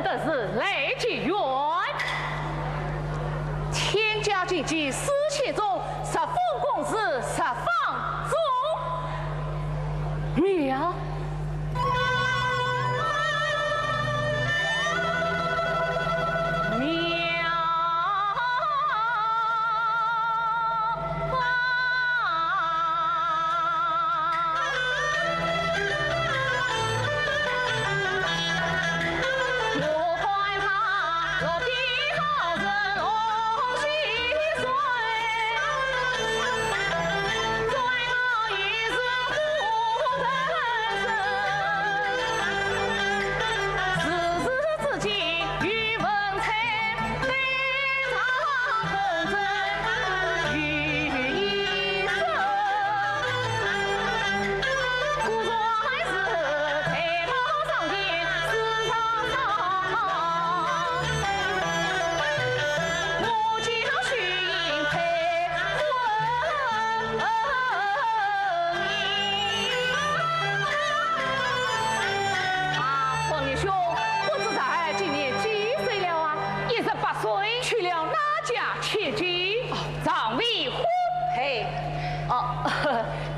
真的是雷击远。天家军机4切中，十封公司10放中。妙。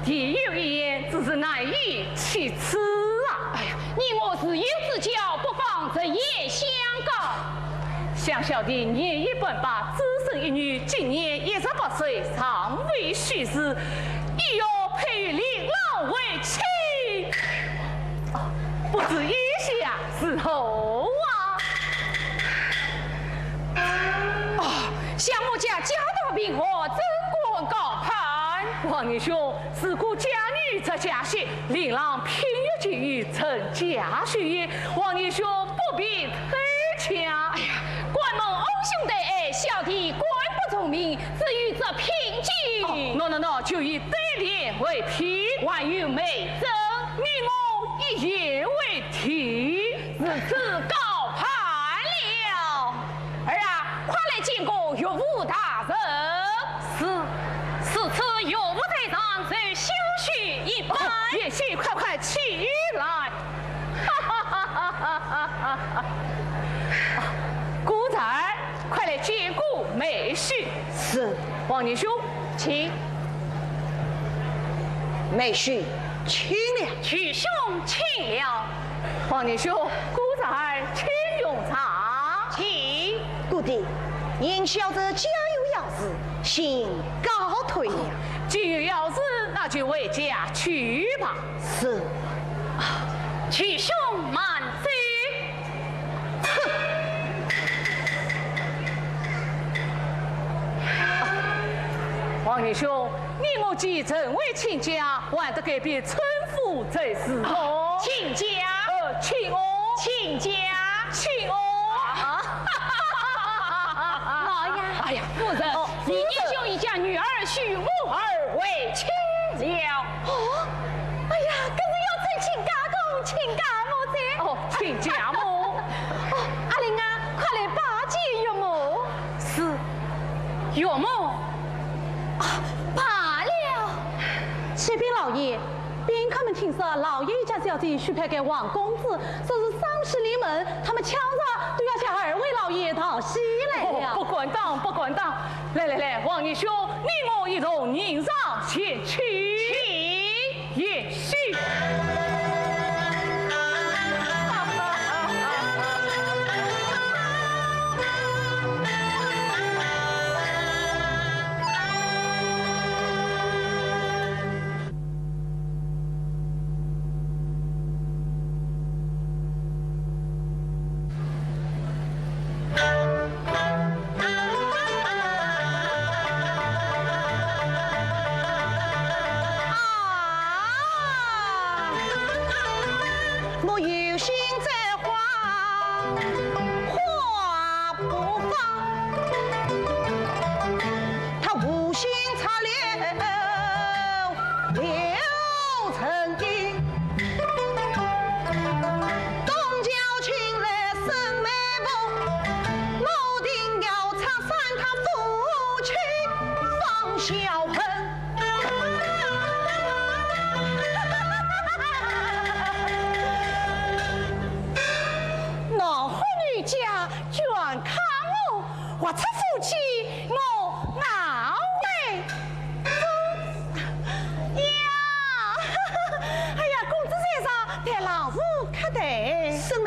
第有一言，只是难以启齿啊！哎呀，你我是有之交，不妨择夜相告。想小弟年已本八，只生一女，今年18岁，尚未许世，亦要配与令郎为妻。不知意下是何项目家家道贫寒，真官高攀。王英兄，自古家女则家婿，令郎偏有急于成家婿也。王英兄不必推强。哎呀，关蒙恩兄弟爱，小弟官不从命，只与这凭据。喏，就以对联为题，万有美争，你我以言为题，如此高攀了。儿啊，快来见过岳父大人。此次岳父在上，就休息一番。也许快起来。姑仔，快来接顾美婿。是，王英兄，请。美婿，请了。曲兄请了。王英兄，姑仔请用茶。请。故弟，言小者家有要事，请告退了。既有要事，那就为家去吧。是。曲兄慢走。王英兄，你我既曾为亲家，还得改变村妇这事哦。亲家，亲哦，亲家，亲哦。老爷，哎呀，夫人，你英雄一家女儿婿母儿为亲了。哎呀，可是要趁亲家公，亲家母噻。亲家母。阿玲啊，快来巴结岳母。是，岳母。罢了，启禀老爷，宾客们听说老爷一家小姐许配给王公子，说是30里门，他们敲着都要向2位老爷讨喜来了。不管当，来，王英兄，你我一同迎上前去。也许。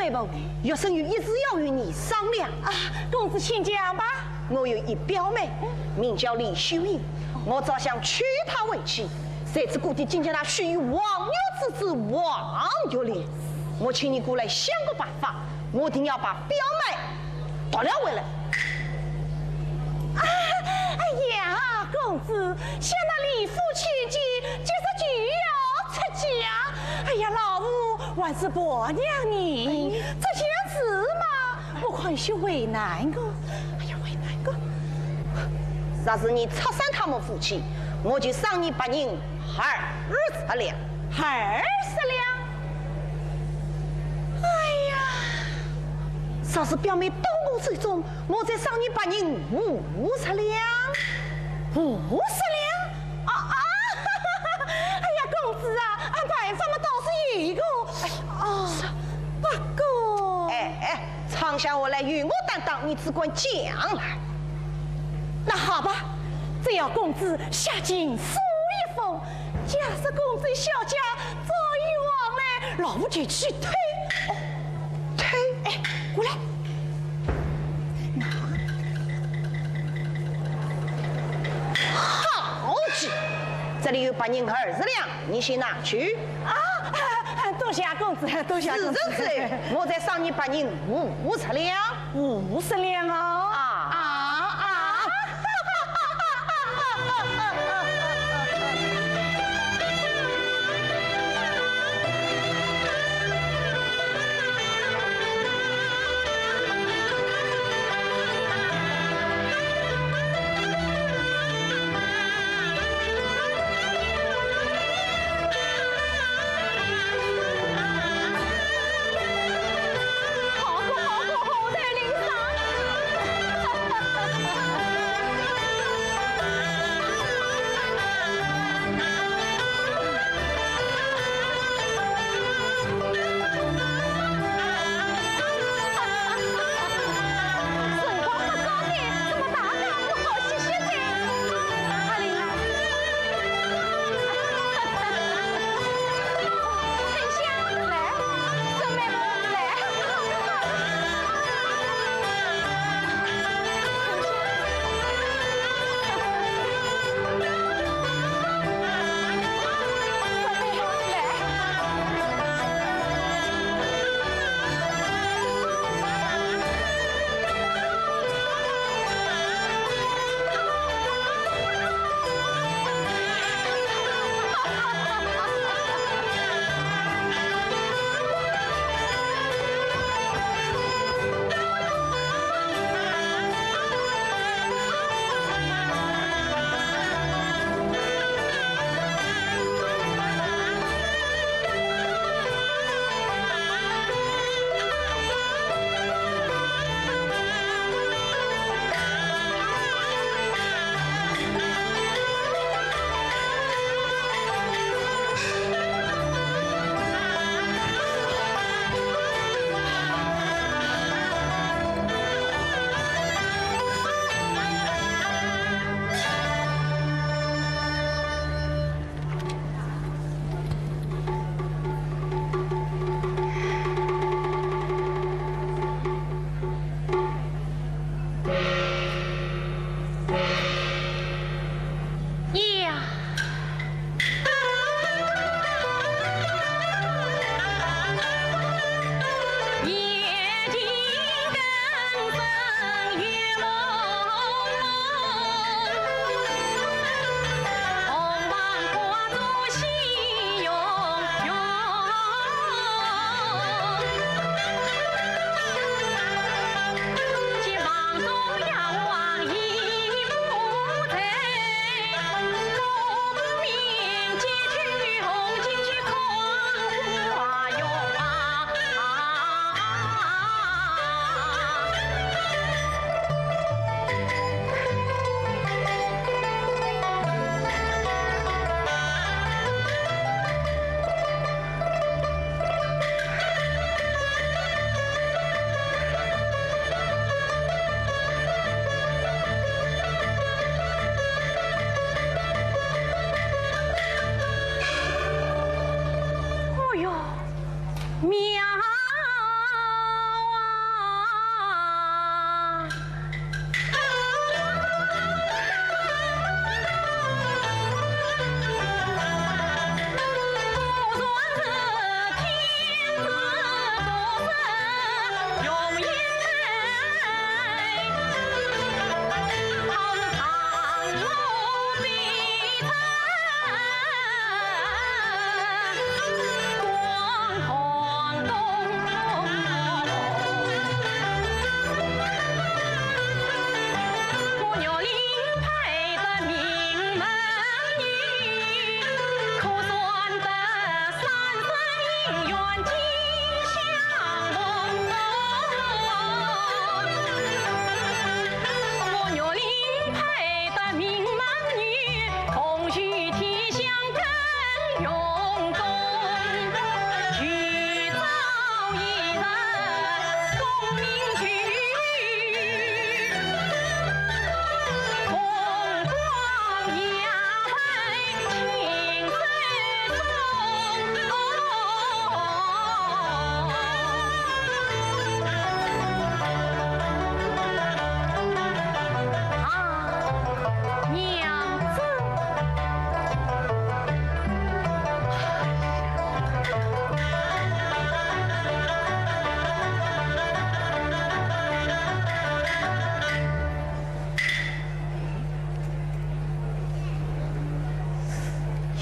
妹夫，岳生玉一直要与你商量啊，公子请讲吧。我有一表妹，名叫李秀英，我早想娶她为妻，谁知故地竟将她许与王牛之子王玉莲。我请你过来想个办法，我定要把表妹夺了回来。哎呀，公子，想那李府千金，就是就要出家。哎呀，老夫还是婆娘你，这件事嘛，我看有些为难我。哎呀，为难我。若是你拆散他们夫妻，我就赏你8银20两。20两。哎呀，若是表妹到我手中，我再赏你8银50两。50两？哎呀，公子啊，办法嘛倒是有一个。不过，长下我来与我担当，你只管讲来。那好吧，只要公子下尽书一封，假使公子小家早已往来，老夫就去推。推？过来。好极，这里有8银20两，你先拿去。多谢公子，多谢公子。是之后，我再赏你8银50两。50两啊！好过，后台领赏。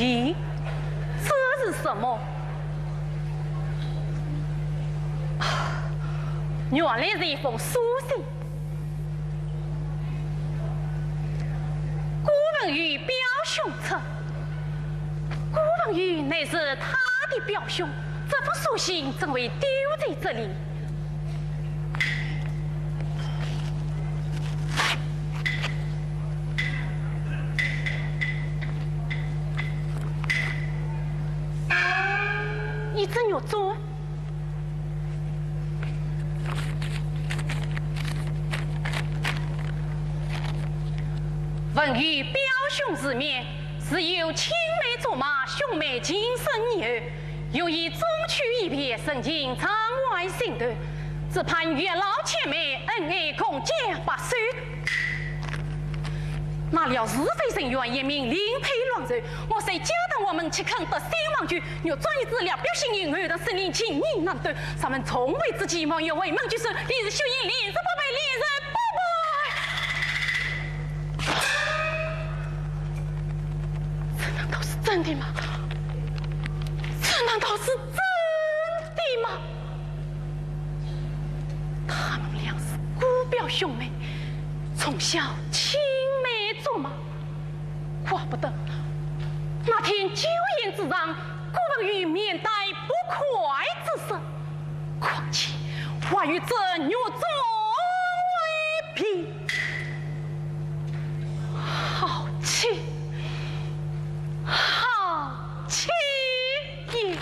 弟，这是什么？原来是一封书信。顾文玉表兄册，顾文玉乃是他的表兄，这封书信怎会丢在这里？一只鸟啄。文玉表兄之面，是有青梅竹马、兄妹情深意厚，又以中区一别，深情场外心头，只盼月老前妹恩爱共结不寿。哪料是非人员一名另配乱柔，我谁家当我们岂肯得新王局？若专一治疗表心因后的森林情意难断，咱们从未之期望有为盟就是历日修营，历日不败，历日不败。这难道是真的吗？这难道是真的吗？他们俩是姑表兄妹，从小青梅竹马，怪不得那天酒宴之上，顾文玉面带不快之色。况且我与这女中为匹，好气，好气也！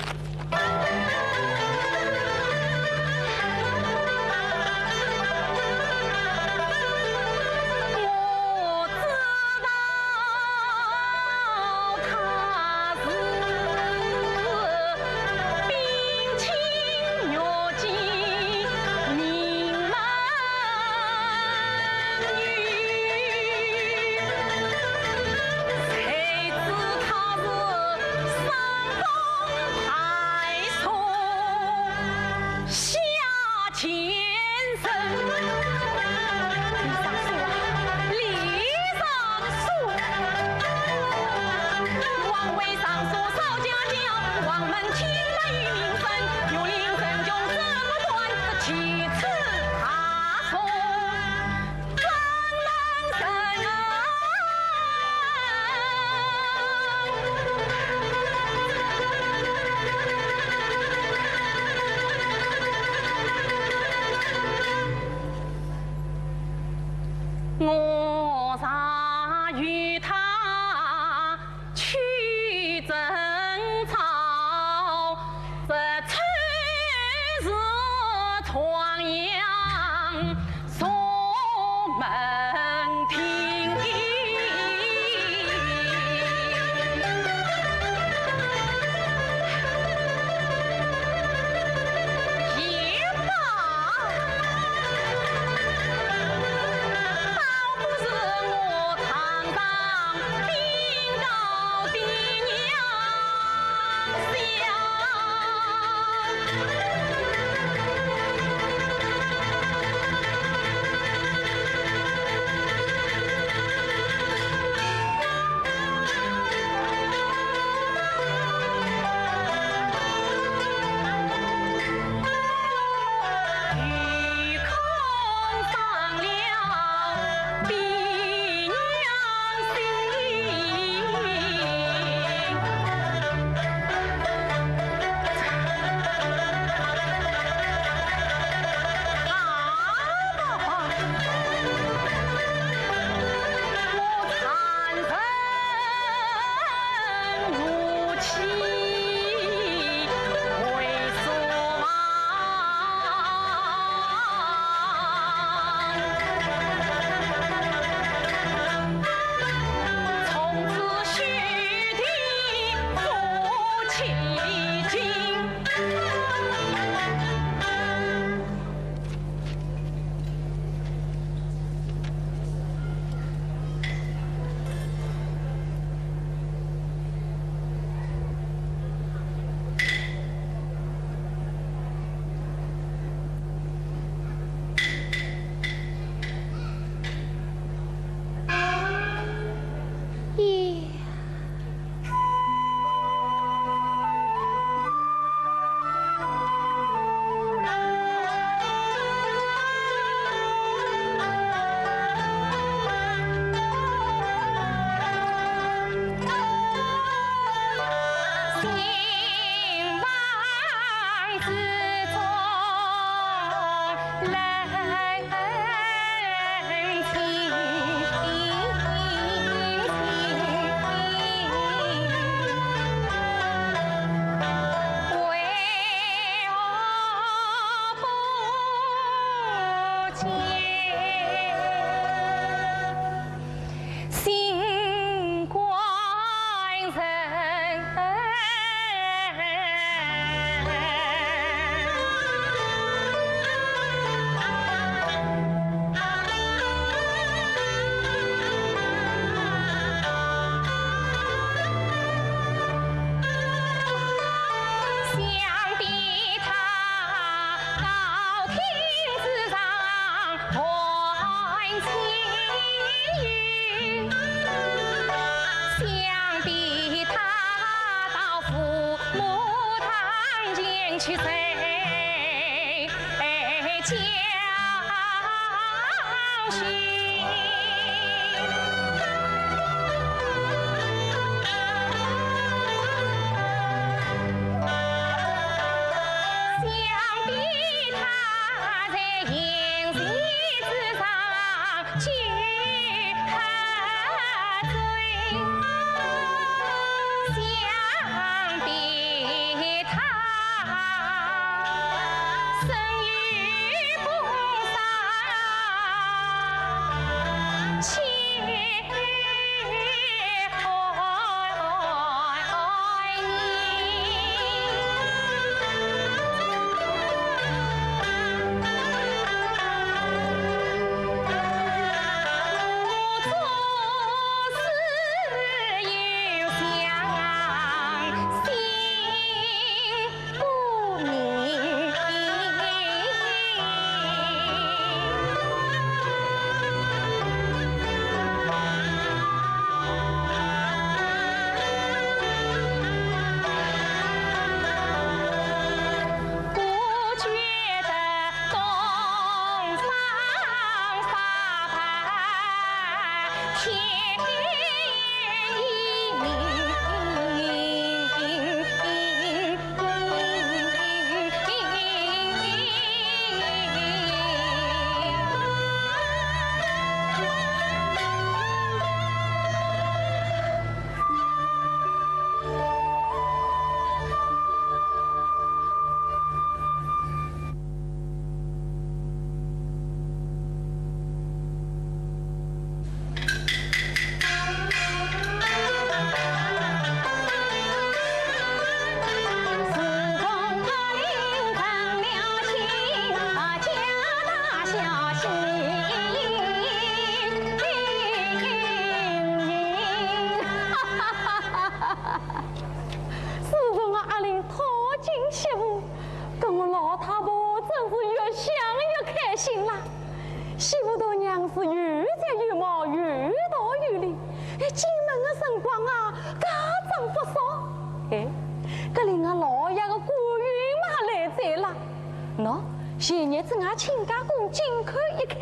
前日子俺亲家公进口一开，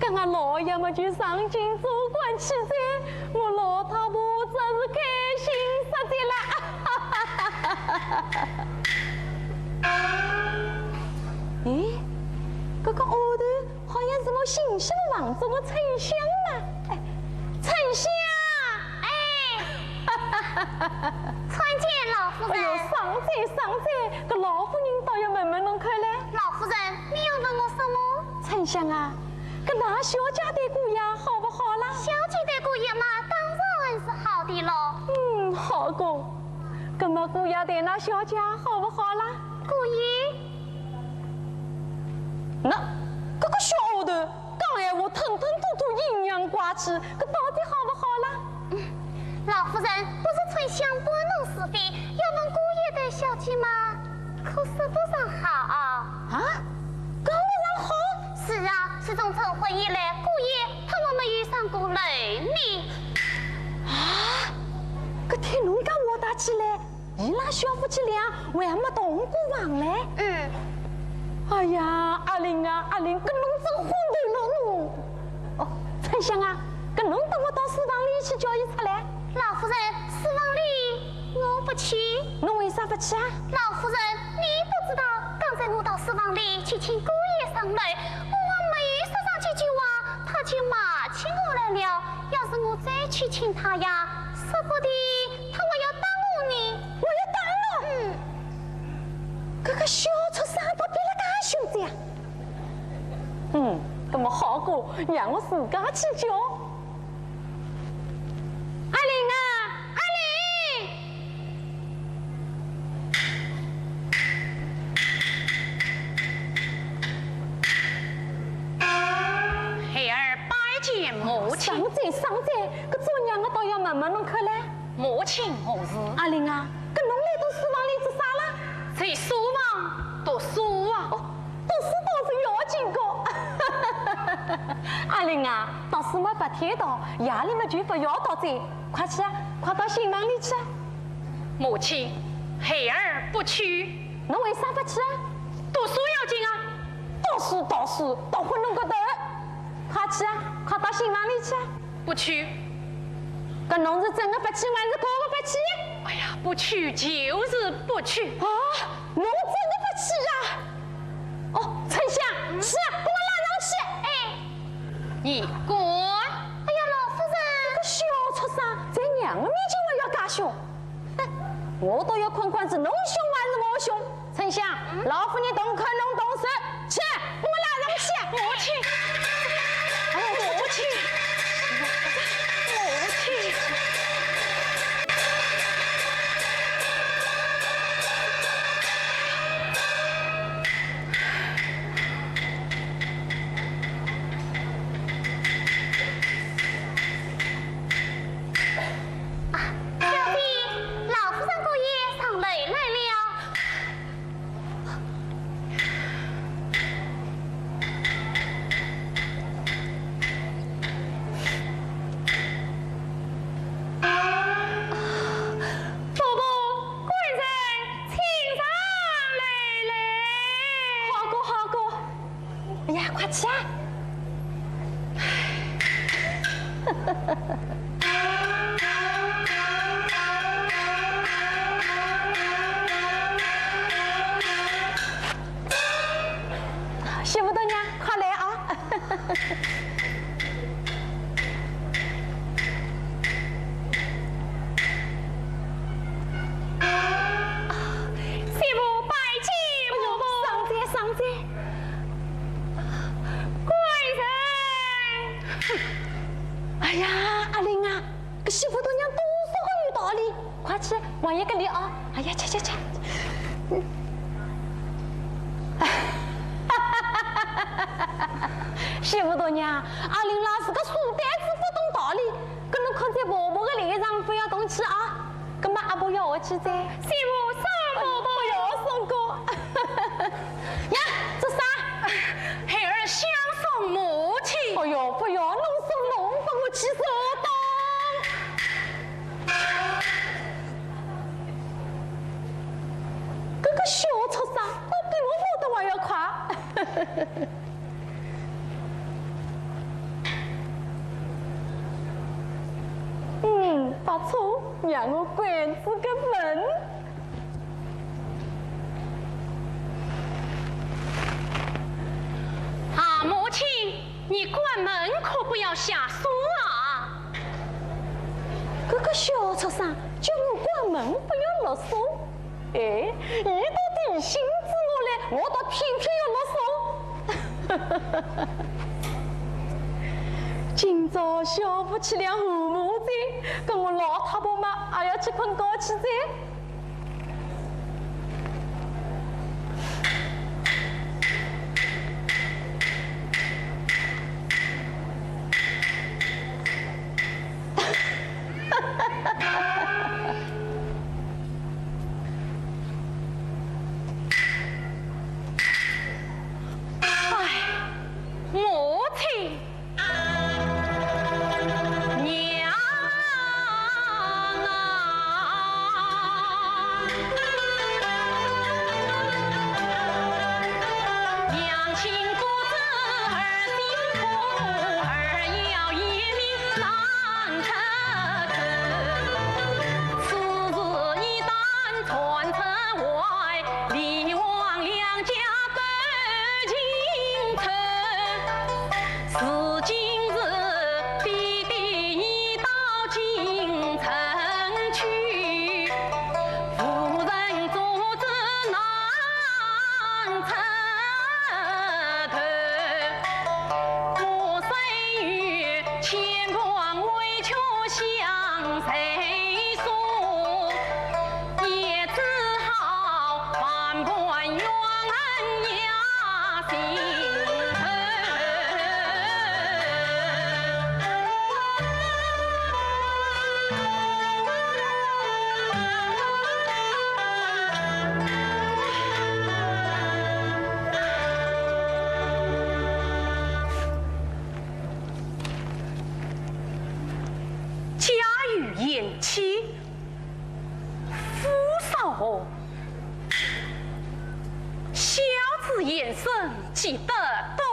跟俺老爷们就上京做官去噻，我老太婆真是开心死的了。咦，这个后头好像是我新修房中的丞相嘛？哎，丞相，参见老夫人。哎呦，上在，这老夫人倒要慢慢弄开来。老夫人，你要问我什么？丞相啊，这那小姐的姑爷好不好啦？小姐的姑爷嘛，当然是好的喽。好过。那么姑爷的那小姐好不好啦？姑爷，那这个小丫头讲闲话吞吞吐吐，阴阳怪气，这到底好不好啦？老夫人不是丞相拨弄是非，要问姑爷的小姐嘛，可是不上好啊？高上好？是啊，自从成婚以来，姑爷他们没遇上过雷你。啊？这听侬讲我打起来，伊拉小夫妻俩为什么同过房嘞？哎呀，阿玲啊，阿玲，跟侬真昏头了侬。哦，丞相啊，跟侬等我到书房里去叫伊出来。老夫人，书房里我不去。侬为啥不去啊？老夫人，你不知道，刚才我到书房里去请姑爷上来，我没说上几句话，他就骂起我来了。要是我再去请他呀，说不定他还要打我呢。我要打侬？这个小畜生都比了介凶子呀！那么好过，让我自家去叫。阿玲啊，阿玲！母亲何事？阿玲啊，跟侬来到书房里做啥啦？在书房读书啊！读书倒是要紧个。阿玲啊，读书嘛白天读，夜里嘛就不要读在。快去啊，快到新房里去啊！母亲，孩儿不去。侬为啥不去啊？读书要紧啊！读书，读昏侬个头！快去啊，快到新房里去啊！不去。搿侬是真的不去，还是假的不去？哎呀，不去就是不去。啊，侬真的不去呀？哦，丞相，去啊，给我拉上去！哎，你滚！哎呀，老夫人，这个小畜生，在娘的面前还要介凶！哼，我都要看看是侬凶还是我凶。丞相，老夫人动口，侬动手，去，给我拉上去！母亲，哎呀，母亲，母亲。小弟，老夫人姑爷上来了。哎呀，快去啊！媳妇大娘，快来啊！媳妇拜见婆婆。上斋上斋。哎呀，阿玲啊，搿媳妇大娘多少个有道理，快去往一个里啊！哎呀，去！媳妇大娘，阿玲拉是个书呆子，不懂道理，跟侬困在婆婆的脸上，不要动气啊！葛么阿婆要我去在，媳妇送婆婆。不要送过。呀，这啥？孩儿相送母亲。哎呦，不要，侬送侬，帮我去手当。这个小畜生，都比我跑得还要快。不错，让我关住个门。啊，母亲，你关门可不要下锁啊！这个小畜生叫我关门，不要落锁。哎，伊到底寻知我来，我倒偏偏要落锁。今朝小夫妻俩和睦在，跟我老太婆嘛也要去困觉去在。母亲，娘啊！记得多。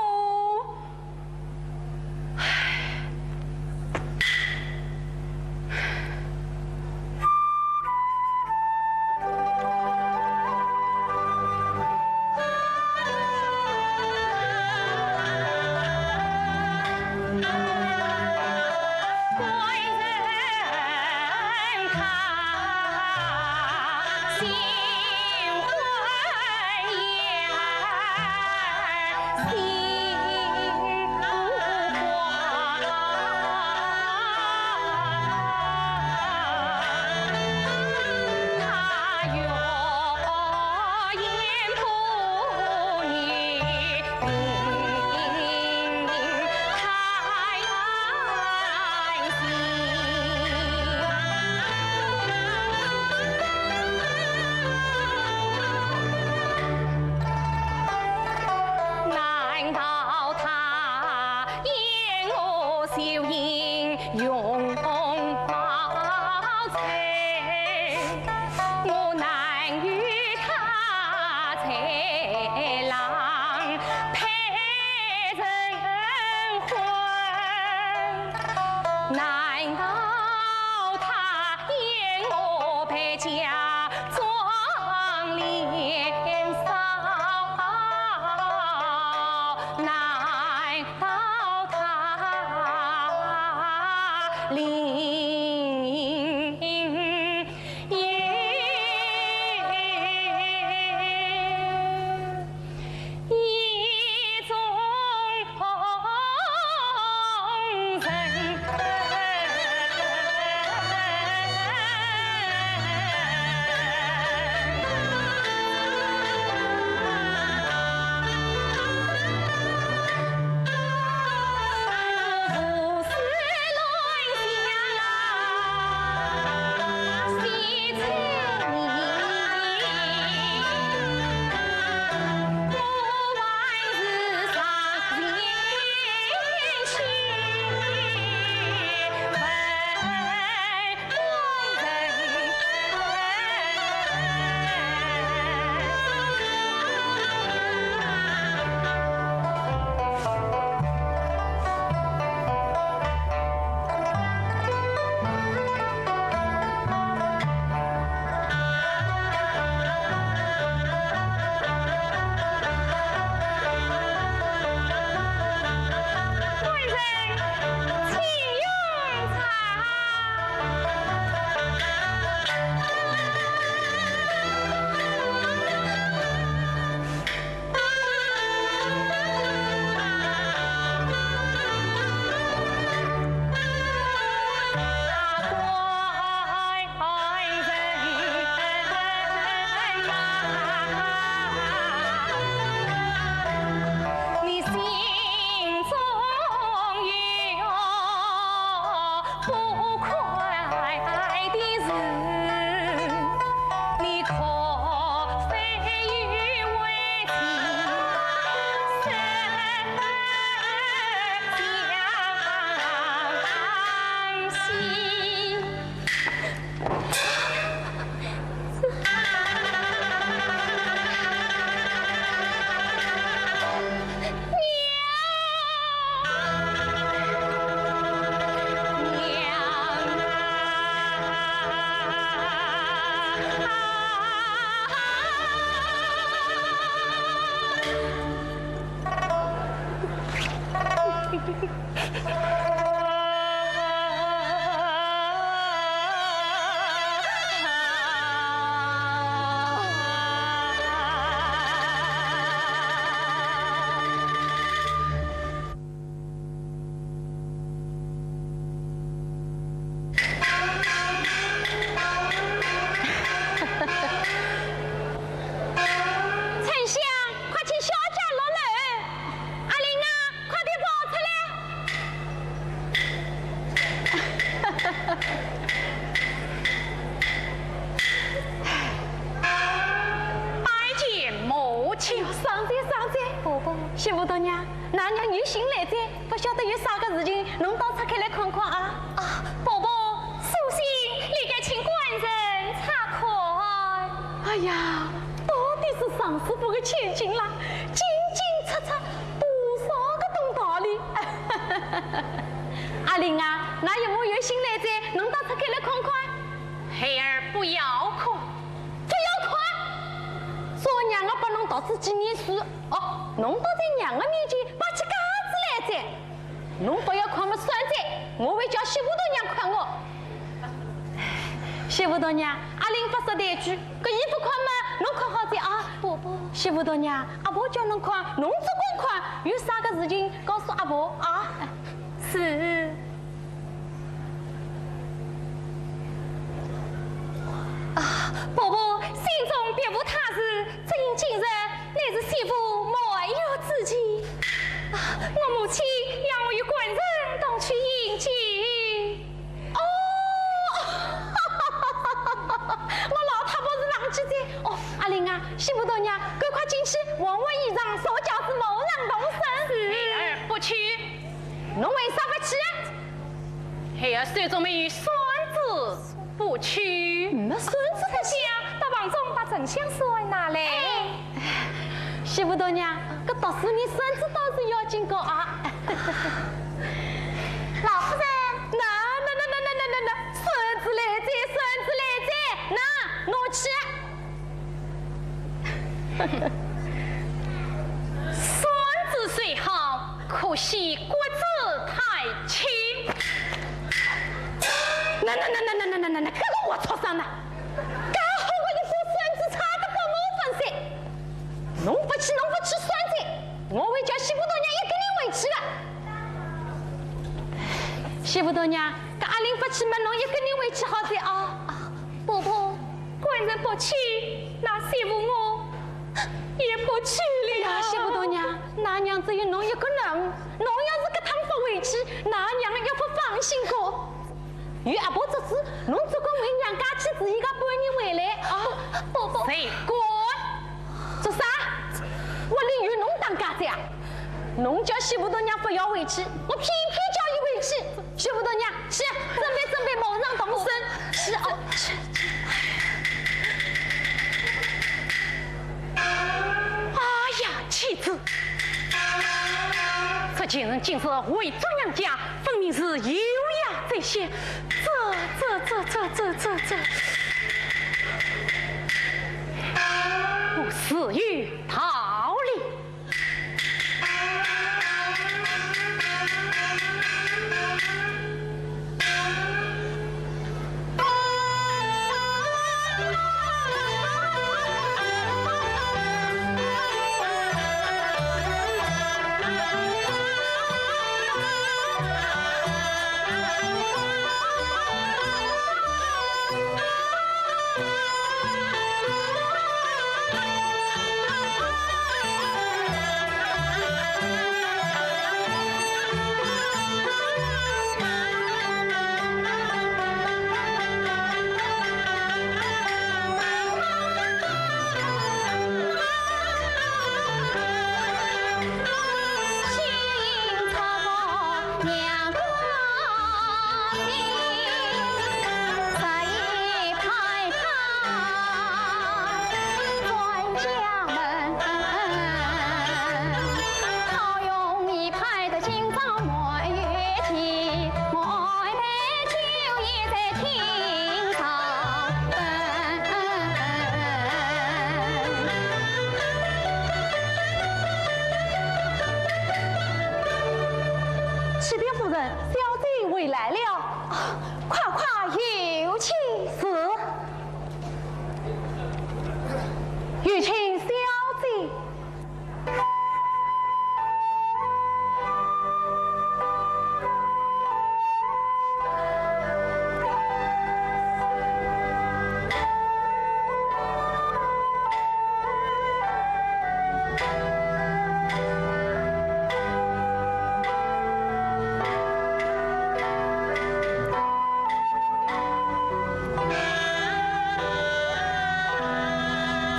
媳妇大娘，俺娘有心来哉，不晓得有啥个事情，侬倒出开来看看啊！啊，伯伯，苏信，你该请官人查看。哎呀，到底是上师傅的千金啦，清清楚楚阿玲啊，那有没有新来者能到这开来看看？孩儿不要看，不要看。说娘我把侬到自己念书，哦，侬倒在娘的面前把起架子来着。侬不要看我算在，我会叫媳妇大娘看我。媳妇大娘，阿玲不说台句，搿衣服看嘛，侬看好在啊。伯伯，媳妇大娘，阿婆叫侬看，侬只管看，有啥个事情告诉阿婆啊？是。伯伯心中别无他事，只因今日乃是媳妇没有自己。我母亲让我与官人同去迎接。哦，我老太婆是忘记在。哦，阿玲啊，媳妇大娘，赶快进去换换衣裳，手脚子马上动身。孩儿不去，侬为啥不去？孩儿手中没有孙子，不去。那孙子不去。到房中把沉香水拿来。媳妇大娘，搿读书人孙子倒是要紧个啊。老夫人，那，孙子来在，孙子来在，那拿去。孙子虽好，可惜骨子太轻。那，搿个我畜生呐！介好个一副孙子，差得过我分噻！侬不去，算在，我会叫媳妇大娘一个人回去的。媳妇大娘，搿阿玲不去嘛，侬一个人回去好噻啊！伯伯，官人不去，那媳妇我也不去了。呀，媳妇大娘，那娘只有侬一个人，侬要是搿趟不回去，那娘也不放心过。与阿婆做事，侬只管为娘家去自己个半日回来啊！伯伯，谁管？做啥？我里有侬当家长，侬叫媳妇大娘不要回去，我偏偏叫伊回去。媳妇大娘，去准备，马上动身。去哦，去。哎呀，妻子，这件人竟是伪装娘家，分明是有呀这些，这，不死于逃离。有请小姐。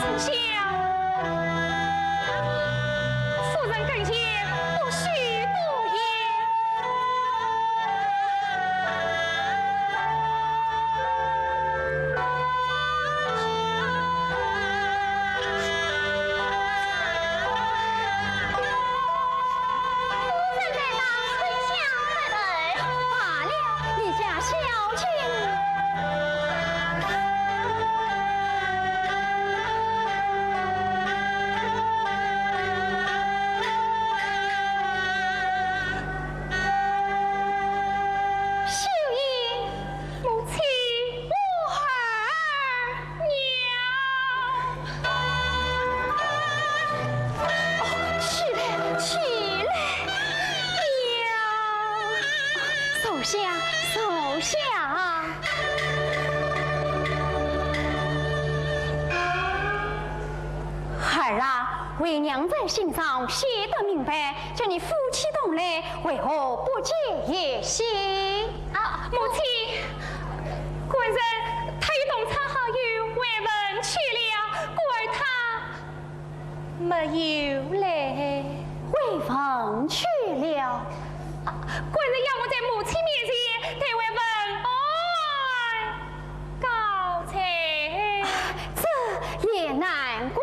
丞相。为娘在心上写得明白，叫你夫妻同来，为何不解也行？啊，母亲，官人他与董昌好友外文去了，故而他没有嘞，回房去了。官人要我在母亲面前对外文告辞。这也难怪。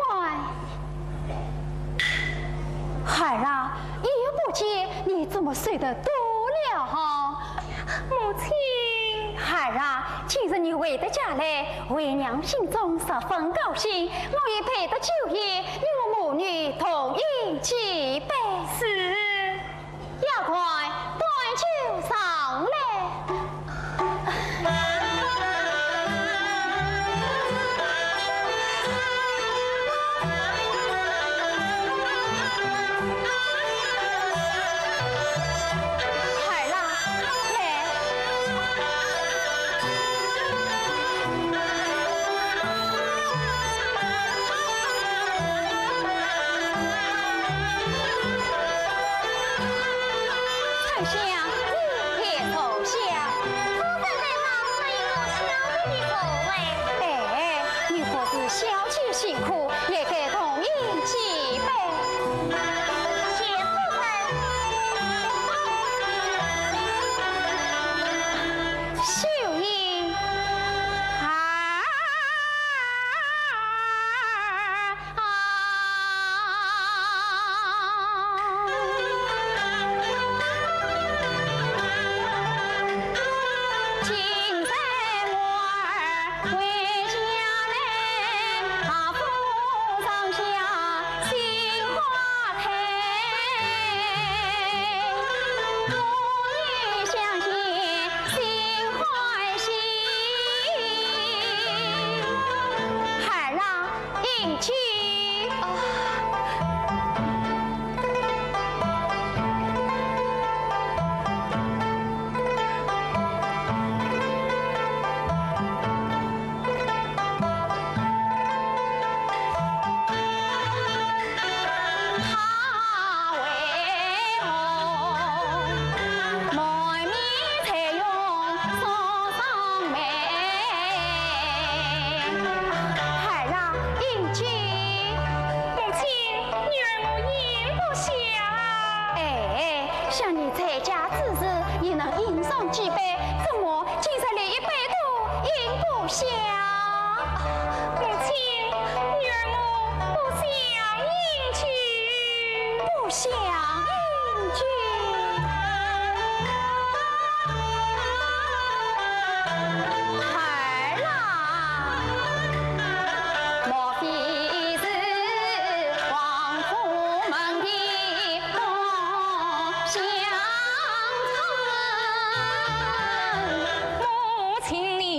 孩儿啊，也不见你怎么睡得多了哈？母亲，孩儿啊，今日你回得家来，为娘心中十分高兴，我也陪得酒宴，与我母女同饮几杯。是。要快端酒上来。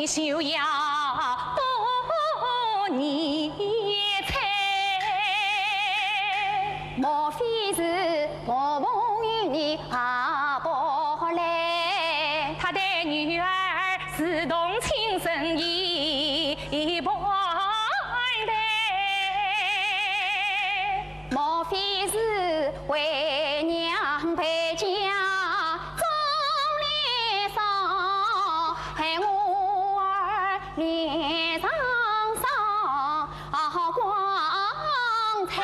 就要多年才，莫非是我梦与你下不来？他的女儿自动亲生一般的，莫非是为娘陪嫁？脸上光彩，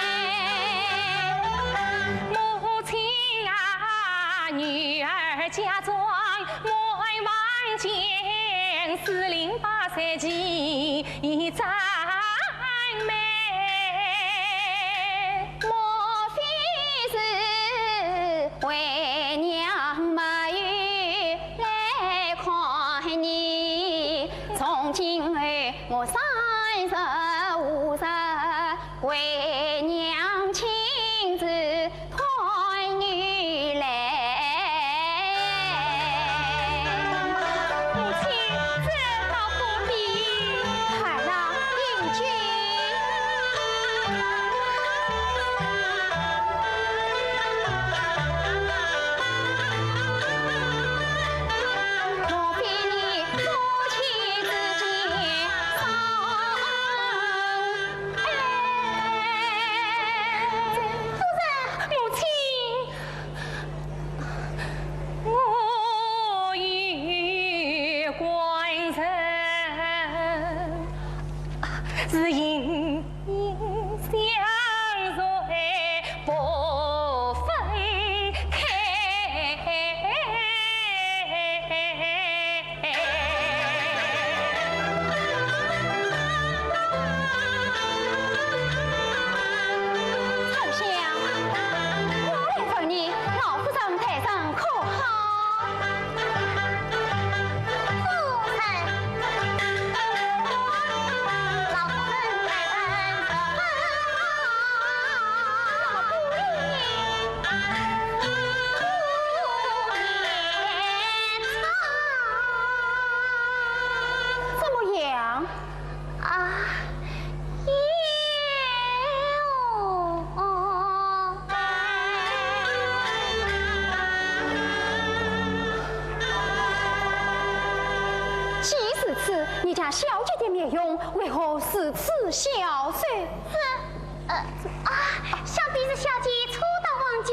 母亲啊，女儿嫁妆莫忘见4邻8三几赞美。莫非是为娘没有来看你？从今后我30、50，为娘亲自团圆来。母亲，这倒不必。孩儿英俊。莫非你夫妻之间伤是因相随不分开。丞相，我来问你，老夫人台上可好？夫人，老夫人台上可好？不言怎么样？啊，既是此，你家小姐的面容为何是此消碎？想必是小姐初到王家，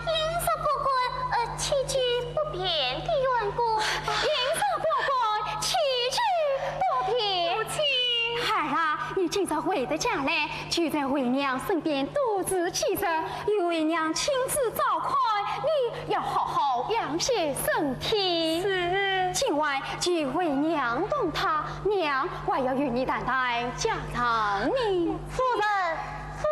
颜色不滚，起居不便的缘故。颜色不滚，起居不便。母亲，孩儿，你今早回得家来，就在为娘身边独自气着，有为娘亲自照看，你要好好养些身体。是。今晚既为娘动他，娘还要与你谈谈家常呢。夫人，夫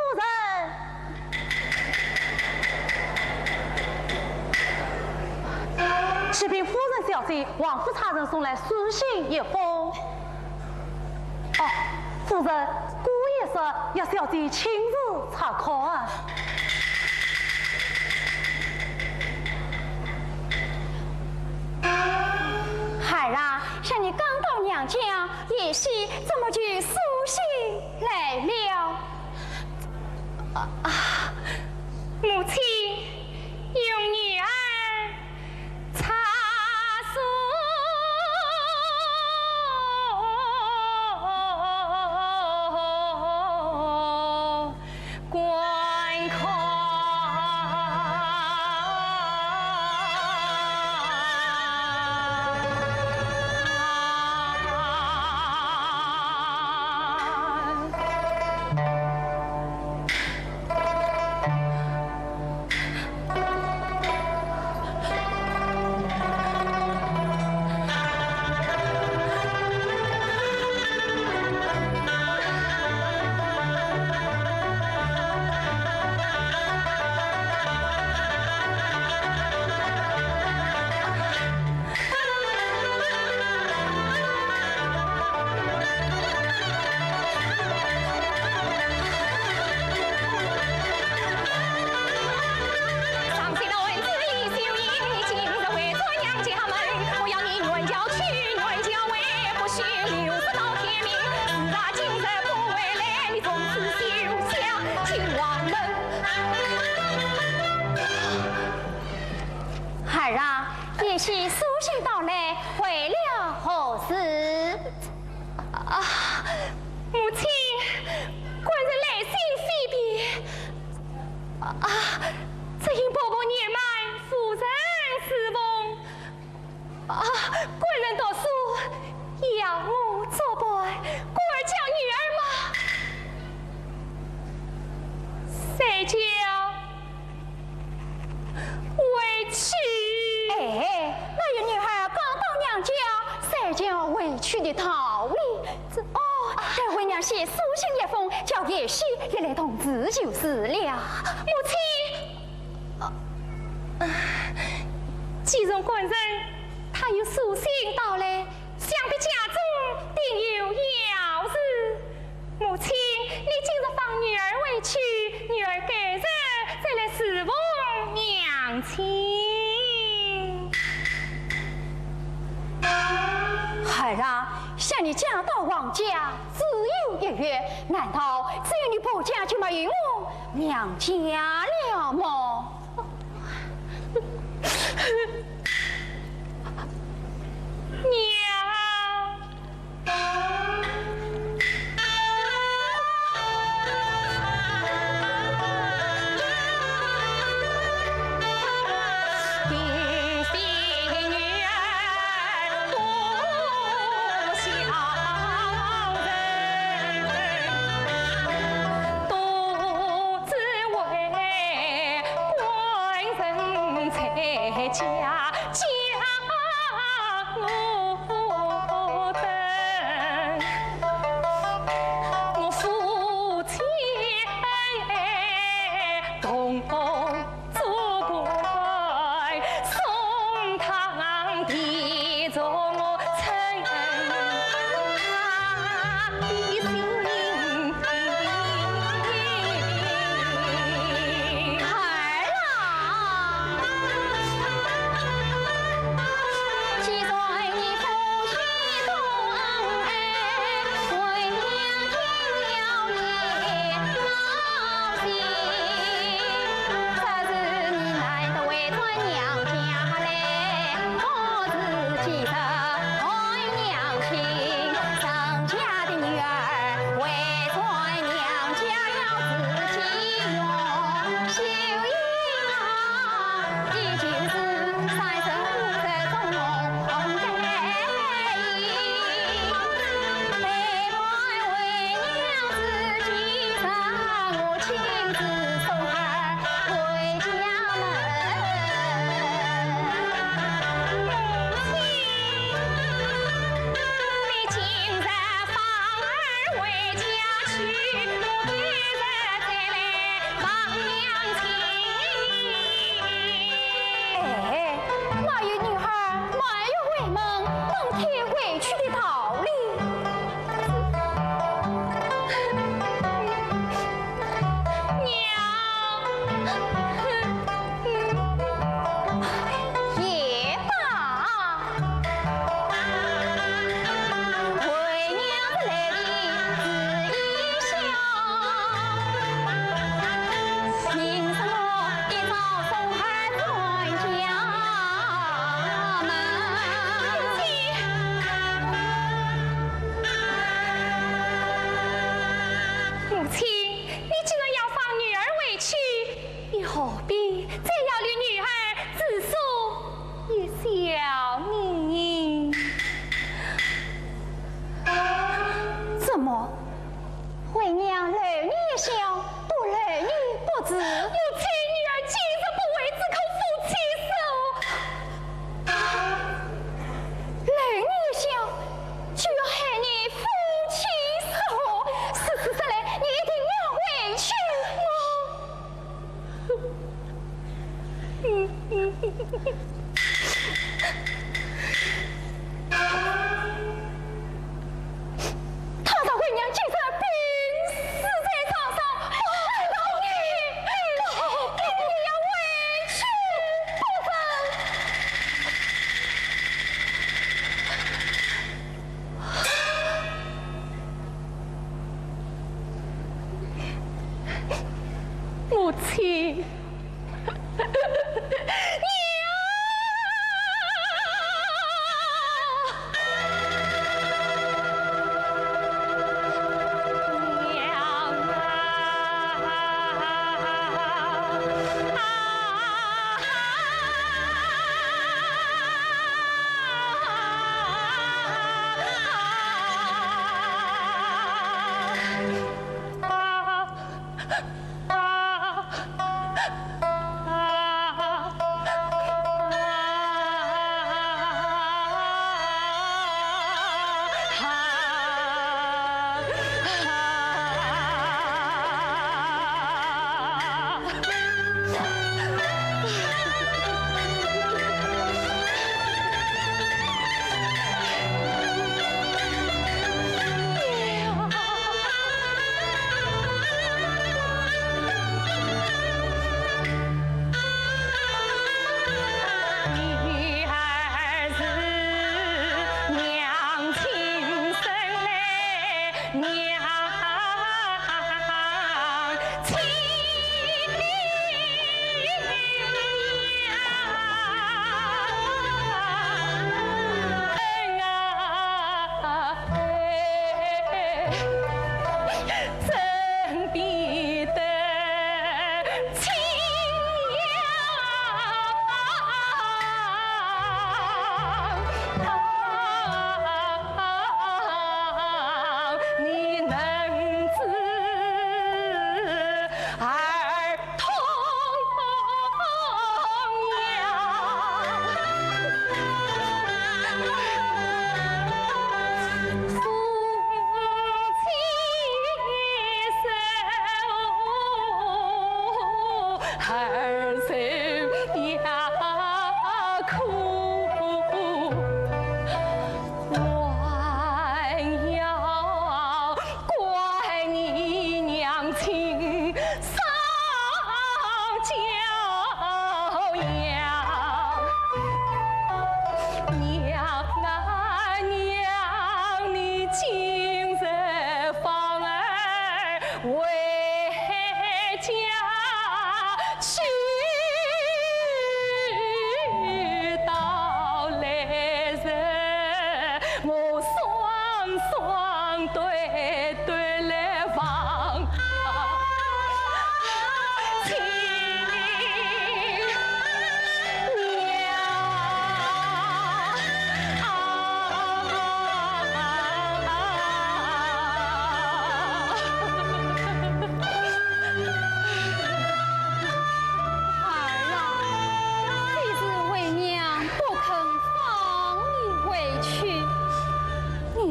人，启禀夫人小姐，王府差人送来书信一封。哦，夫人，姑爷说要小姐亲自查看。孩儿，像你刚到娘家，也是怎么就书信来了？母亲，有女儿查书观看。也是书信到来，为了何事？母亲，官人来信惜别。只因婆婆年迈，夫人死亡。官人读书，养我作伴，故而将女儿嘛，谁叫委屈？哎，那有女孩刚到娘家，谁叫委屈的道理？该为娘写书信一封，叫叶希也来通知就是了。母亲，既然官人他有书信到来，想必家中定有要事。母亲，你今日放女儿回去，女儿改日再来侍奉娘亲。孩儿，像你嫁到王家只有1月，难道只有你婆家就没有我娘家了吗？想，不然你不知，母亲女儿今日不为这口夫妻手，来你想就要害你夫妻手，实来你一定要委屈我。他的为娘今日病死在床上，我老你要委屈不母亲。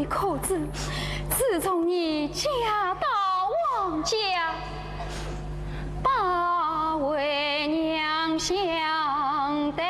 可知，自从你嫁到王家，把为娘相待。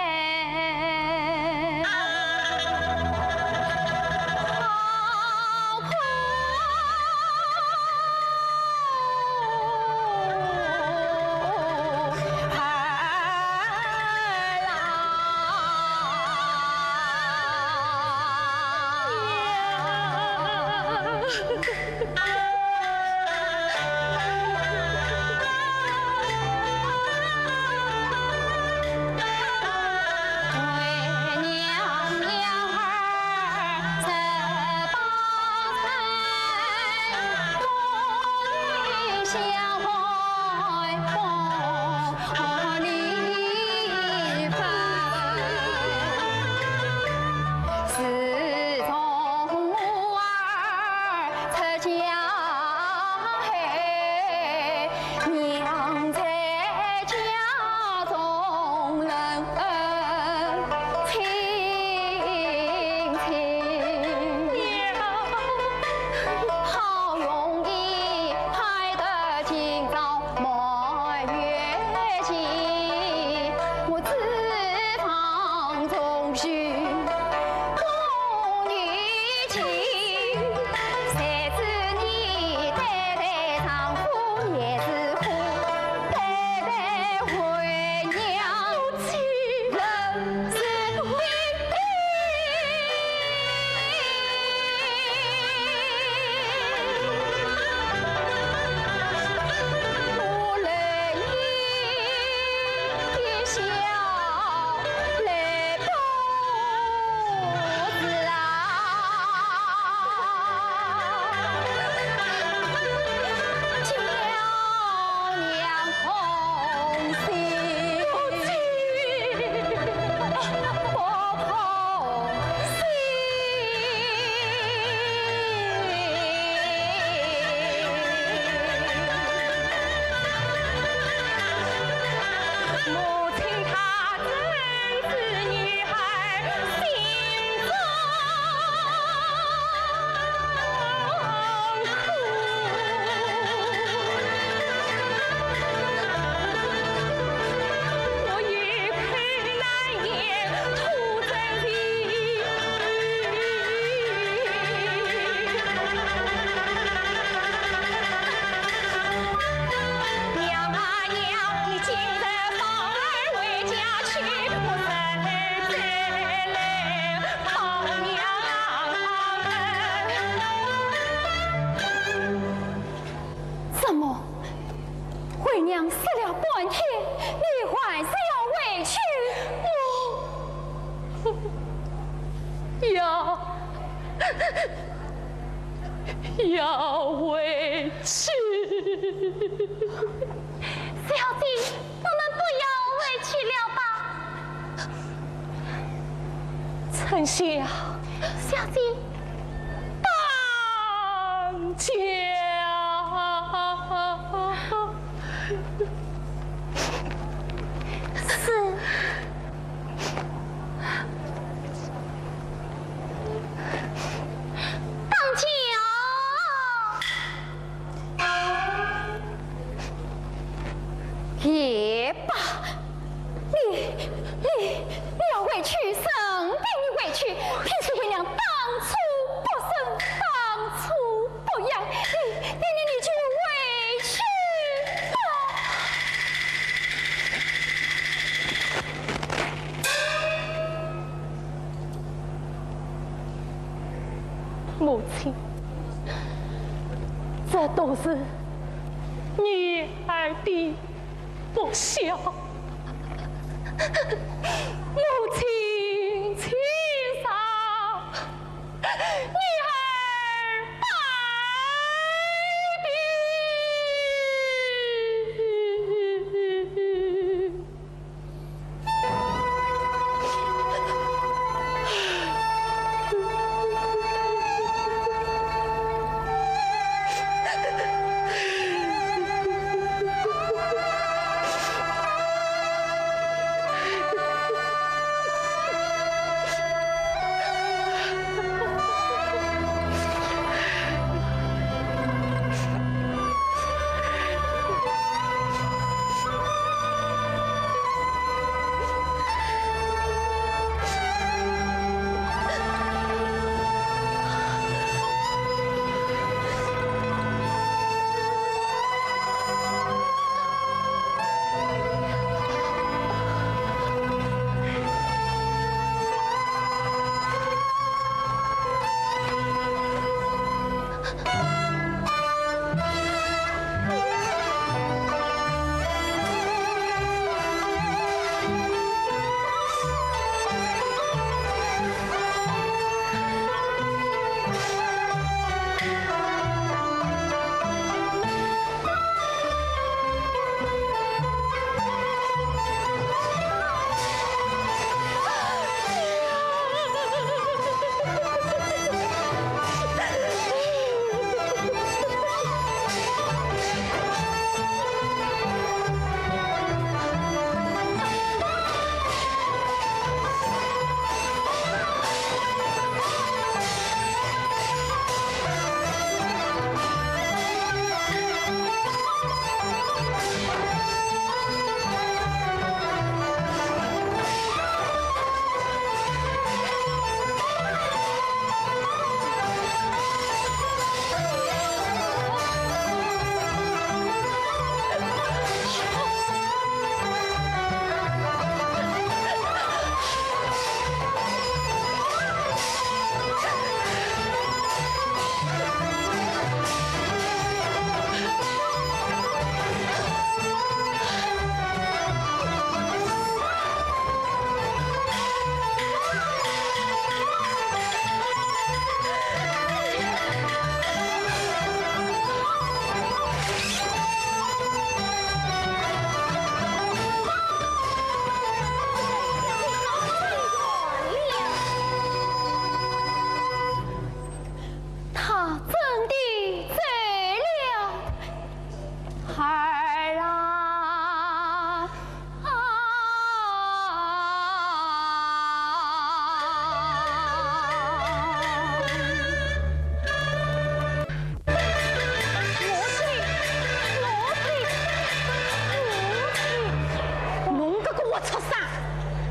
什么？为娘死了半天，你还是要回去？要回去。小姐，我们不要回去了吧？丞相，小姐，当家。是。也罢，你要回去，生病你回去，天是为娘当初不生，当初不养，你就回去母亲，这都是女儿的不孝，母亲亲上，女儿白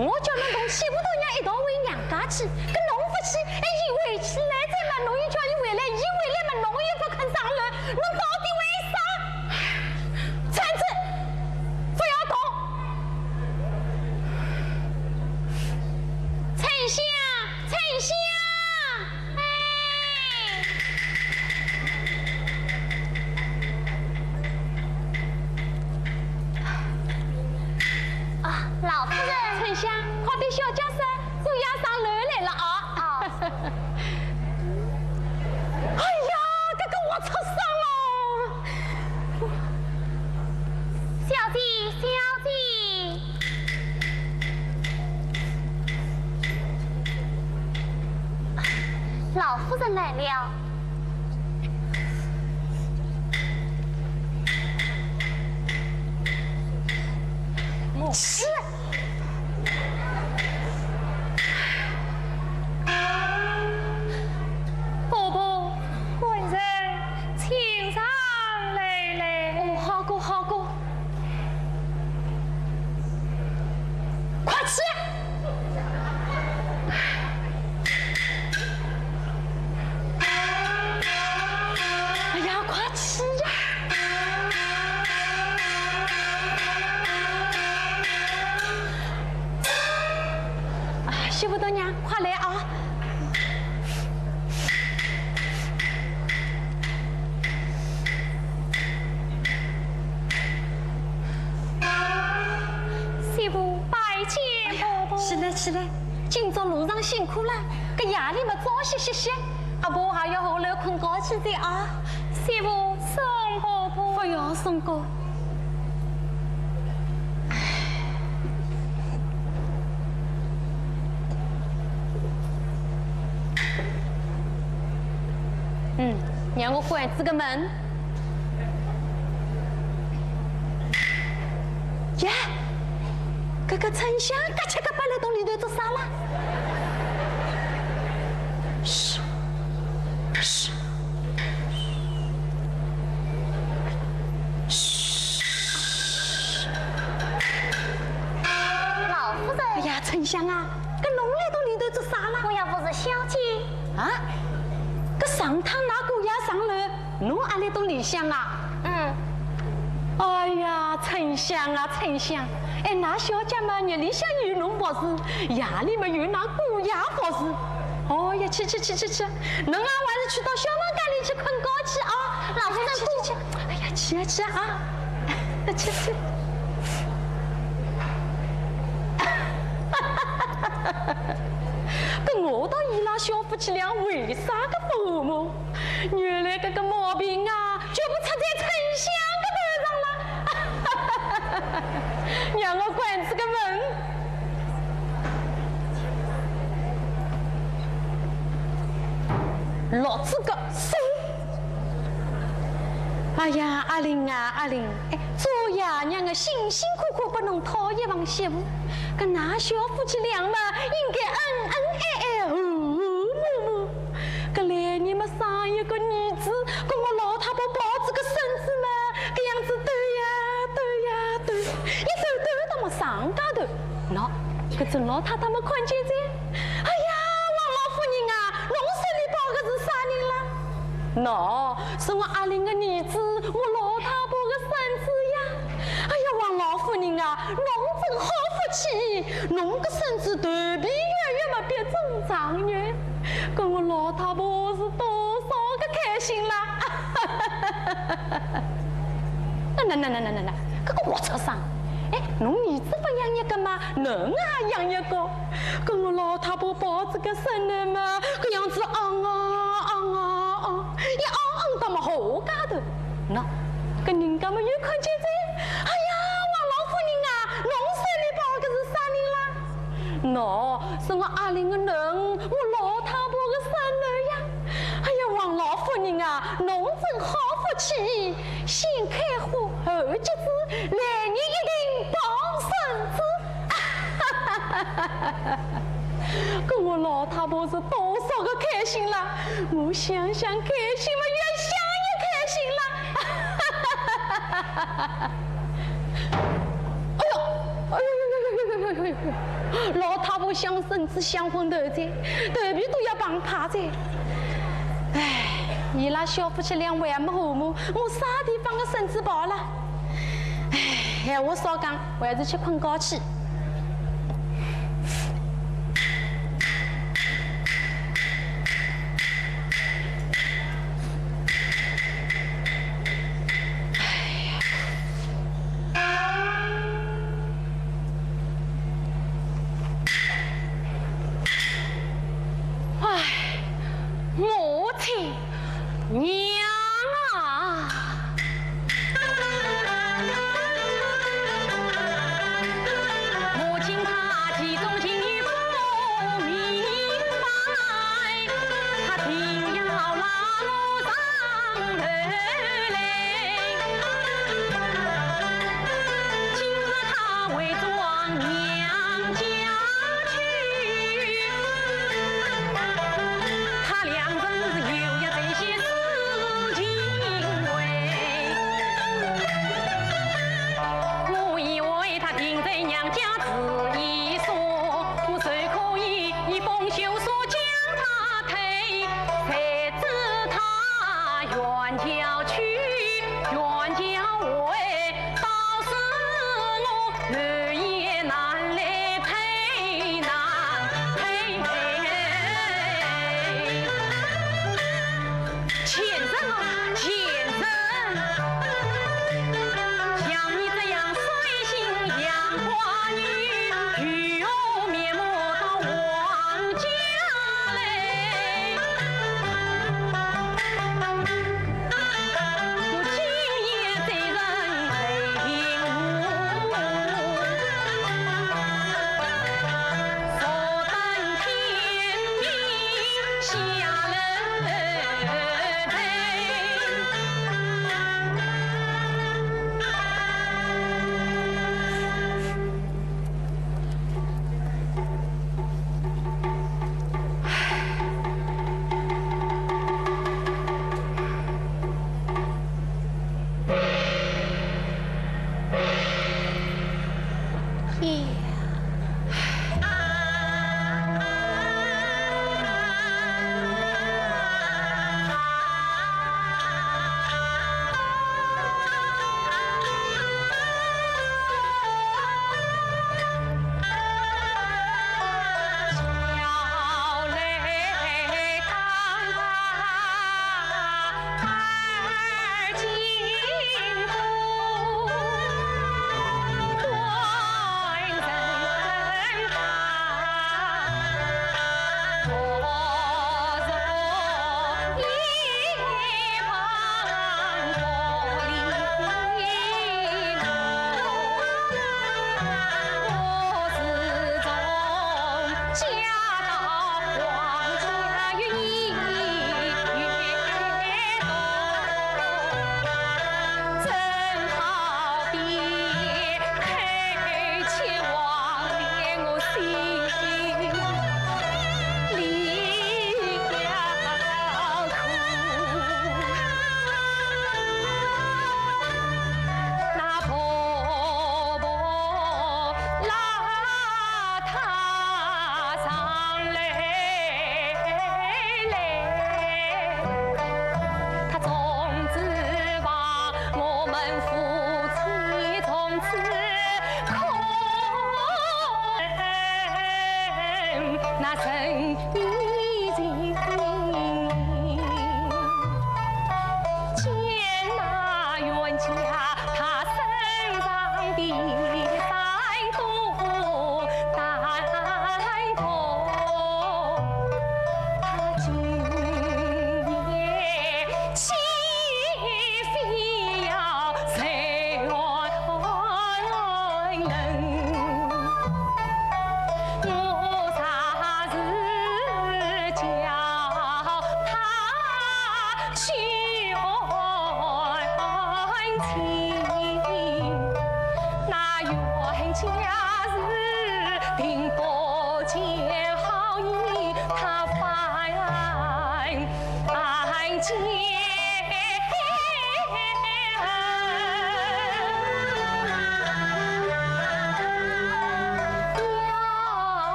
我叫侬同媳妇头娘一道回娘家去，跟侬不去，还以为来再嘛，侬又叫伊回来，伊回来嘛，侬又不肯上楼，侬到底为啥？橙子，不要动！丞相，丞相，哎！丞相，快对小将说，主要上楼来了啊！哎呀，这个我出伤了！小姐，小姐，老夫人来了。是。婆婆，本人请上来。哦，好过好过，快吃！哎呀，快吃呀！媳妇大娘，快来啊！媳妇拜见婆婆。起来起来，今朝路上辛苦了，搿夜里嘛早些歇歇，阿婆还要下楼困觉去的啊！媳妇送婆婆。不要送过。让我关这个门。呀，这个丞相嘎切个搬来洞里头做啥了？嘘，嘘，嘘。老夫人，哎呀，丞相啊，搿侬来洞里头做啥了？我要不是小姐，啊？搿上趟那姑爷上楼，侬也来洞里向啊？哎呀，丞相啊，丞相！哎，那小姐嘛，日里向有侬服侍，夜里嘛有那姑爷服侍。哦呀，去！侬啊，还是去到小房间里去困觉去啊！老夫人去！哎呀，去啊！去！搿我倒伊拉小夫妻俩为啥个不嘛？原来搿个毛病啊，就不出在丞相个头上了。让我关这个门。落这个手。哎呀，阿玲啊，阿玲，哎，做爷娘的辛辛苦苦把侬讨一房媳妇，搿那小夫妻俩嘛，应该恩恩爱爱，和和睦睦。搿来年嘛生一个儿子，搿我老太婆抱着个孙子嘛，搿样子斗，一斗到么上家头，喏，搿郑老太太么看见在，哎呀，王老夫人啊，侬手里抱的是啥人啦？喏，是我阿玲的儿子，我老太婆的孙子呀！哎呀，王老夫人啊，侬真好福气，侬个孙子头皮圆圆嘛，别中状元，跟我老太婆是多少个开心啦！那，这个我出生，哎，侬儿子不养一个嘛，侬也养一个，跟我老太婆抱着个孙儿嘛，搿样子昂，一昂到么后家头，喏，搿人家么又看见在，哎呀，王老夫人啊，侬手里抱的是啥人啦？喏，是我阿玲的囡，我老太婆的孙儿呀。哎呀，王老夫人啊，侬真好福气，先开花后结子，来年一定抱孙子。跟我老太婆是多少个开心啦！我想开心嘛，越想越开心啦！哎呦！老太婆想孙子想昏头在，头皮都要绑趴在。哎，伊拉小夫妻俩还没和睦，我啥地方的孙子抱了？哎，闲话少讲，还是去困觉去。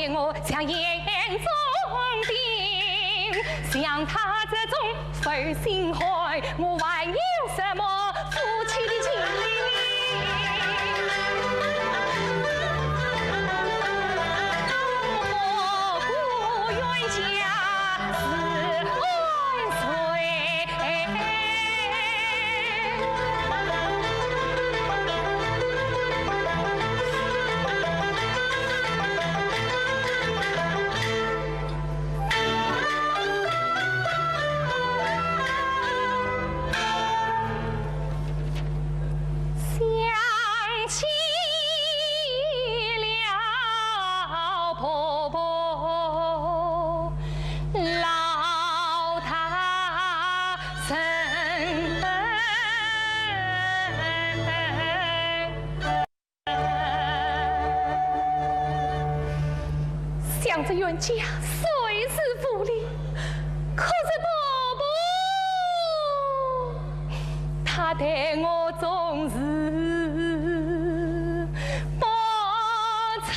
对我像眼中钉。像他这种负心汉，我还有什么夫妻的情理？想着冤家虽是不离，可是伯伯他对我总是不错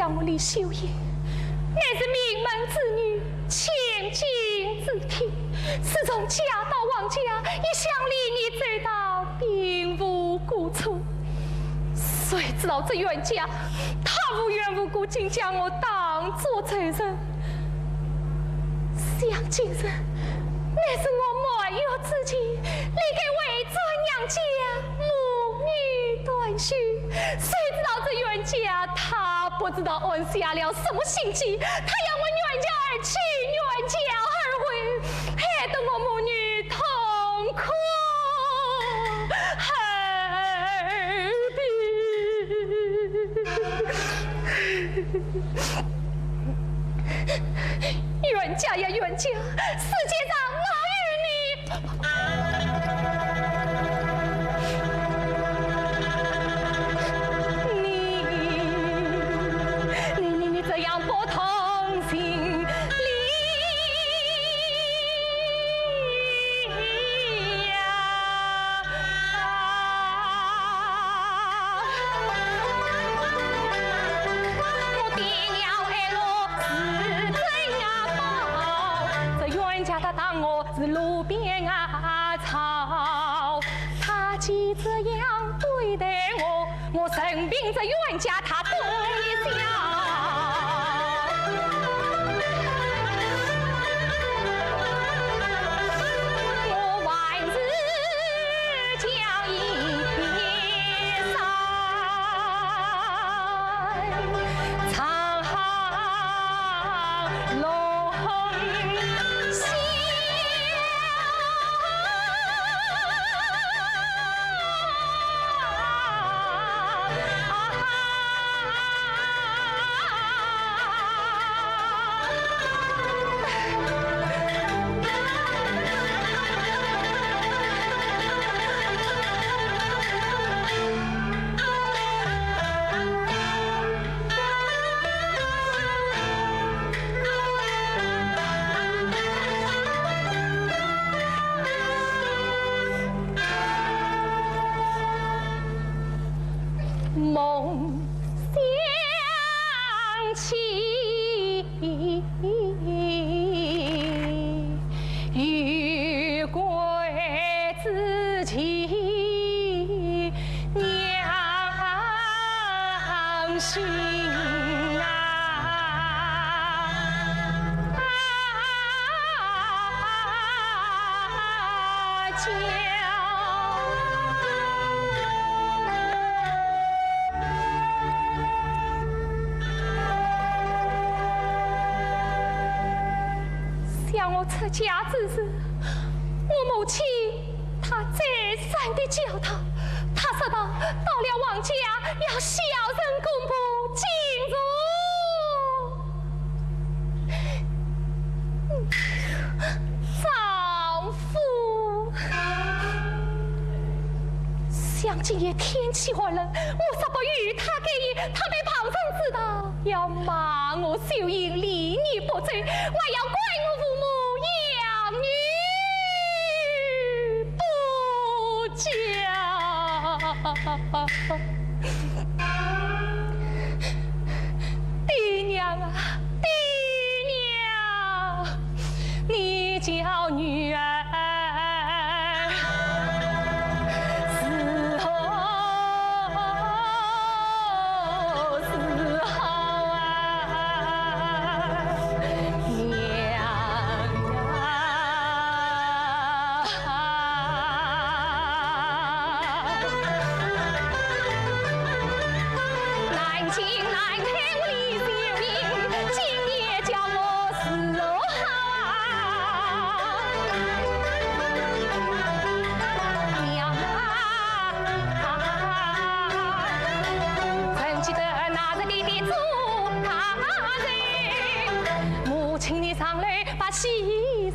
我李秀英，乃是名门之女，千金之体，自从嫁到王家，一向离你走到并无故处。谁知道这冤家，他无缘无故竟将我当作仇人。想今日，乃是我没有自己，离给为尊娘家，母女断续。谁知道这冤家，他不知道按下了什么心计，他要我冤家而去，冤家而回，害得我母女痛苦而毕。冤家呀冤家，世界上哪有你？你这样不通情理呀！我爹娘爱我是真啊宝，这冤家他当我是路边啊草，他既这样对待我，我生病这冤家他懂一下。想我出家之时，我母亲她再三的教导，她说道：到了王家要孝顺公婆，敬重丈夫。想今夜天气寒冷，我说不与他给意，他被旁人知道，要骂我秀英离女不忠，还要怪我父母养女不孝。爹娘啊，爹娘，你叫女儿喜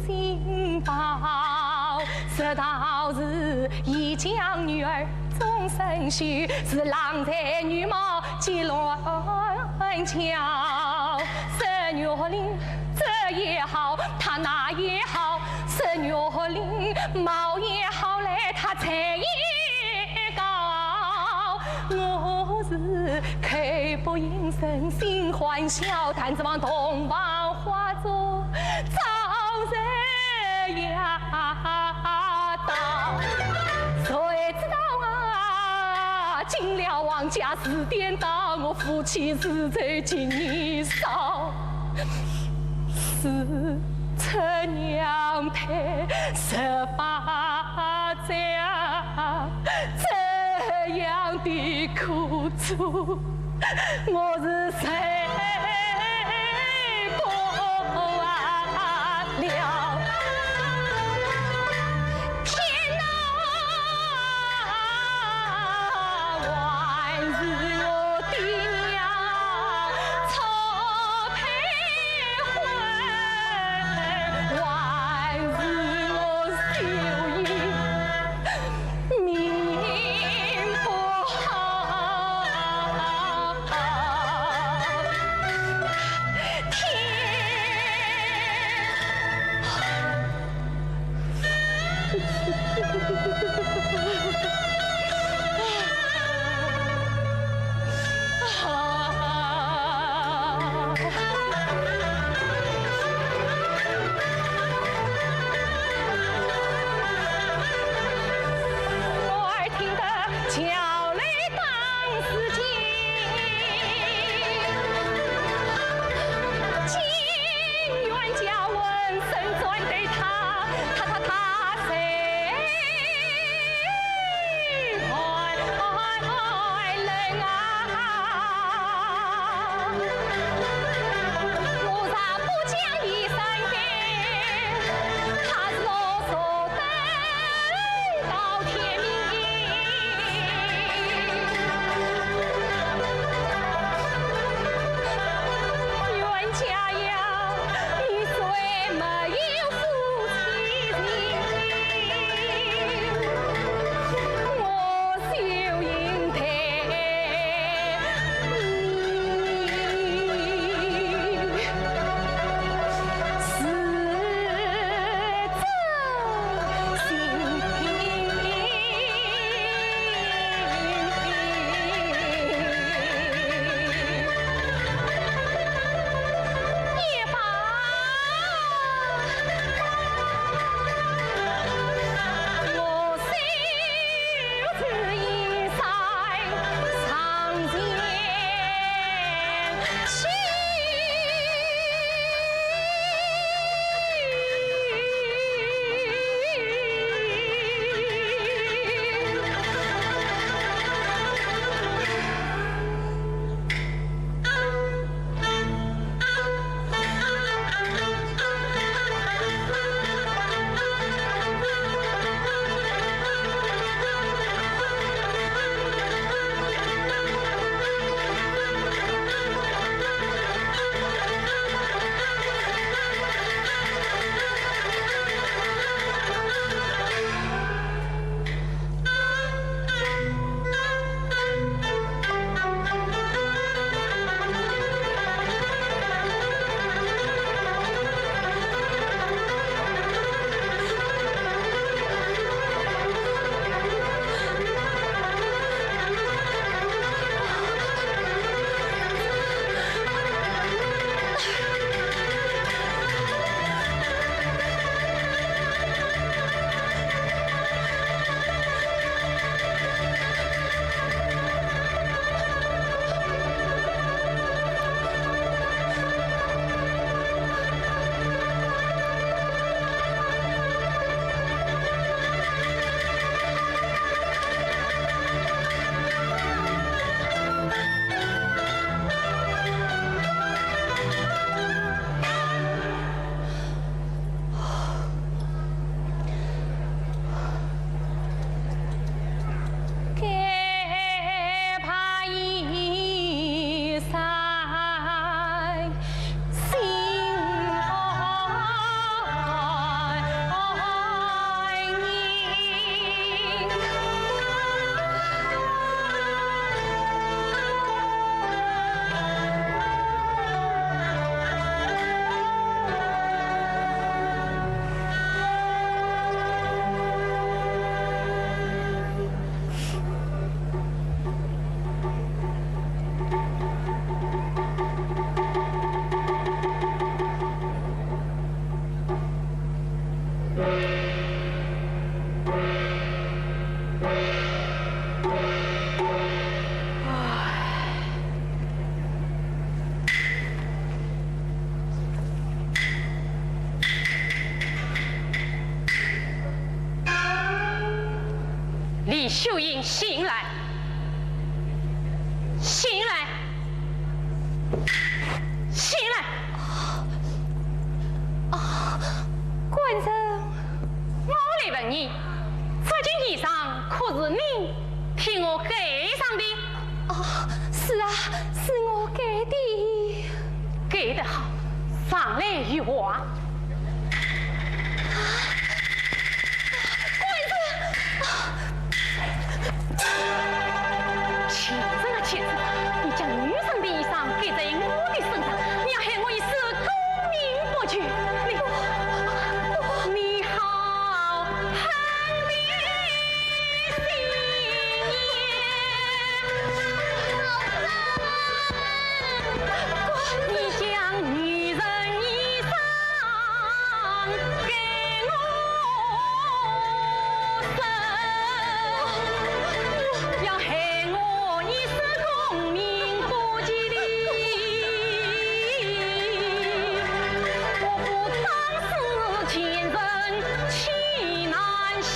心报，这道是一将女儿终身婿，是郎才女貌结鸾桥。十月令这也好，他那也好；十月令貌也好来，他才也高。我是口不应声，心欢笑，但指望东方化作朝人呀到，谁知道啊？进了王家是颠倒，我夫妻是在今年少，是出娘胎18载，这样的苦楚，我是谁？李秀英醒来，醒来，醒来！官人，我来问你，这件衣裳可是你替我盖上的？是啊，是我给的。盖得好，上来与我啊！亲生啊，亲生！你将女生的衣裳盖在我的身上，你要害我一世功名不绝。你好狠的心眼，你将女人衣裳给我身，要害我一世功名不吉利。我不当是前人气难消。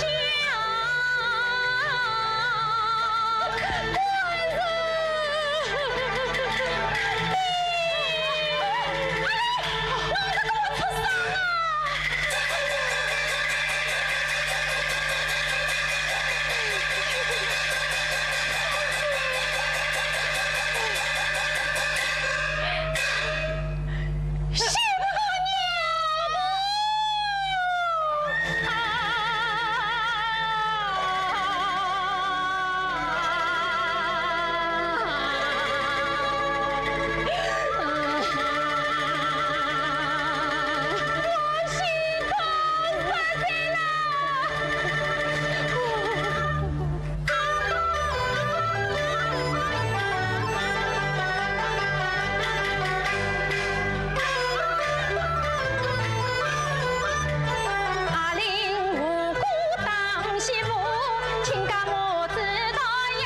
阿玲无辜当媳妇，情感我知道要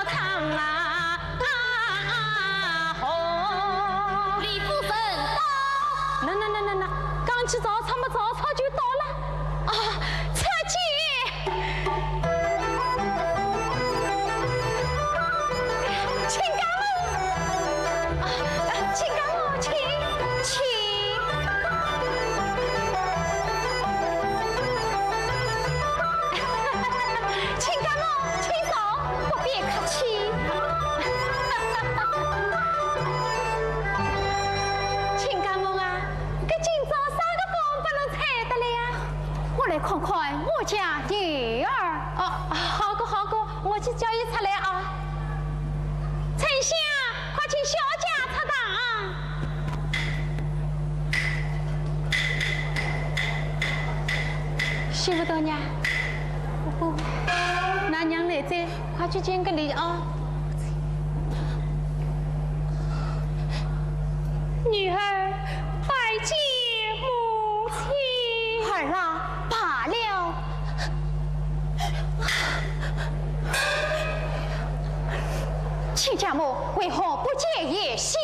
唱啊红。李夫人到，那，刚起早操么早操就到了。车姐，请干我，请干我，请。请干我，请走，不必客气。请干我啊，搿今朝啥个风不能采得来啊？我来看看我家女儿。好个，我去叫伊出来啊。丞相，快请小姐出堂。媳妇大娘。那娘来在，快去见个礼啊！女儿拜见母亲。儿啊，罢了。亲家母为何不见夜袭？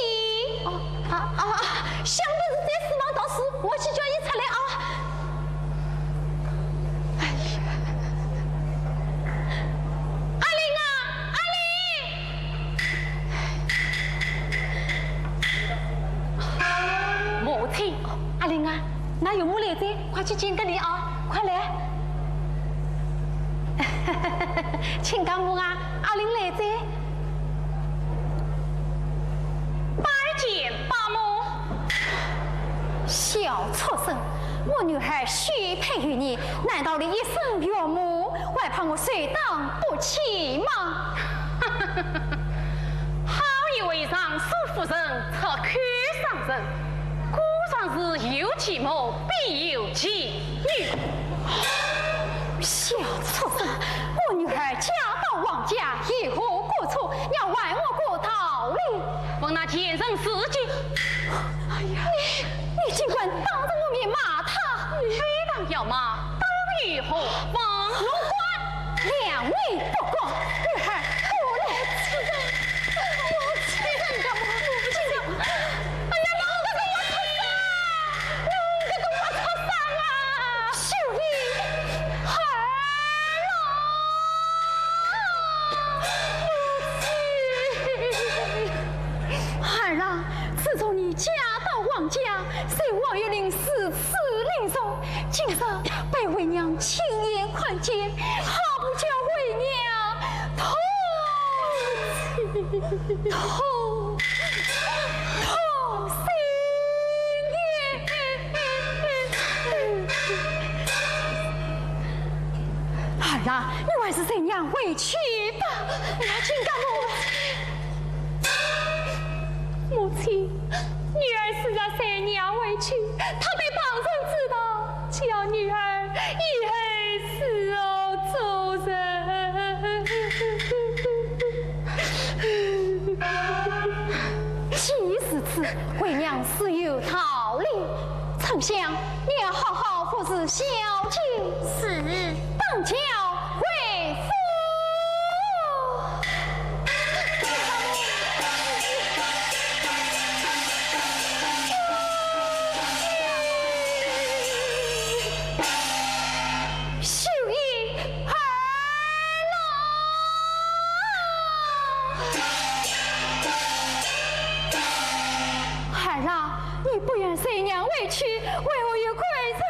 想的是在死亡到死，我去叫伊出来啊！阿玲啊，哪有母来在？快去见个礼啊！快来！请干母啊，阿玲来在。拜见爸母。小畜生，我女儿许配于你，难道你一生岳母，还怕我随当不起吗？好一位尚书夫人，侧看上人。果然是有其母必有其女。小畜生，我女儿嫁到王家，以后过错，要还我个道理。问那前人事迹。哎呀，你尽管当着我面骂他，非当要骂，当与何妨？龙官，两位不公，女儿我来此人，我亲家母，亲家母。哎呀，龙哥哥我出山，龙哥哥我出山啊！秀丽，儿郎。被为娘亲眼看见，好不叫为娘头心也。好了，你还是怎样回去吧。娘亲干母亲，女儿是让三娘回去，她被旁人知道，叫女儿以后是做人。既是此，为娘是有道理。丞相，你要好好服侍小姐。是。当教为夫。秀英儿郎，儿郎，你不愿随娘回去，为我有亏偿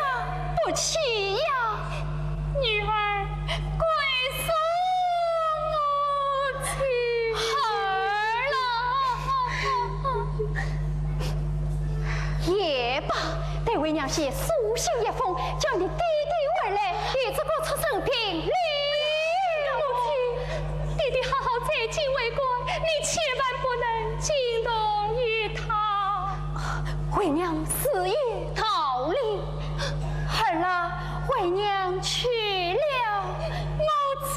不起呀。女儿归顺母亲。儿郎，也罢，得为娘写书信一封，叫你弟弟回来，与这个出生平离。母亲，弟弟好好在京为官，你千万不能惊动于他。为娘是有道理。儿郎，为娘去了，母亲。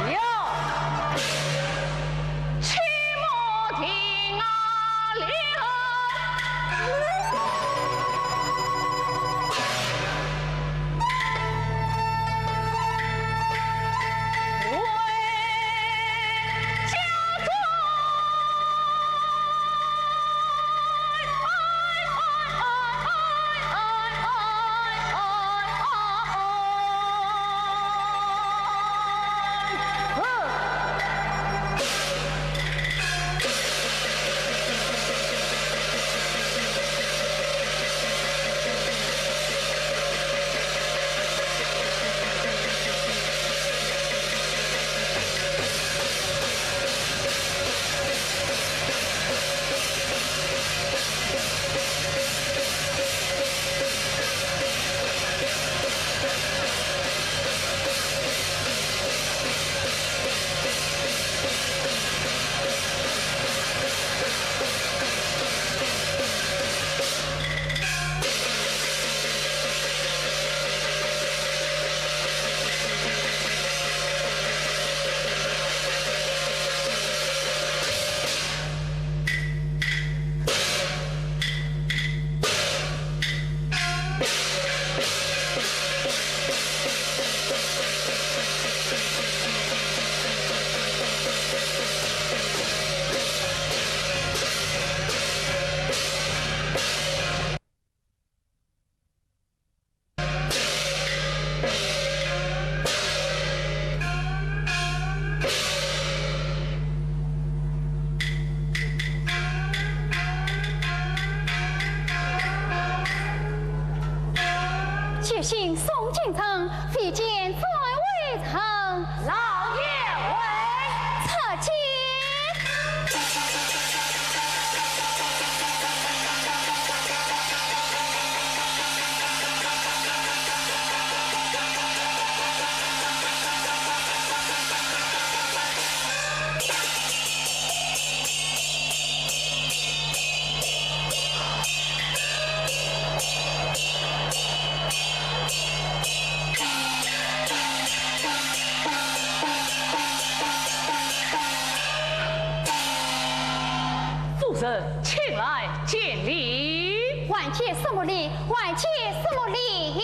有，起码。决心送进城，非见在未城。老爷为侧见。夫人，请来见礼。万妾什么礼？万妾什么礼？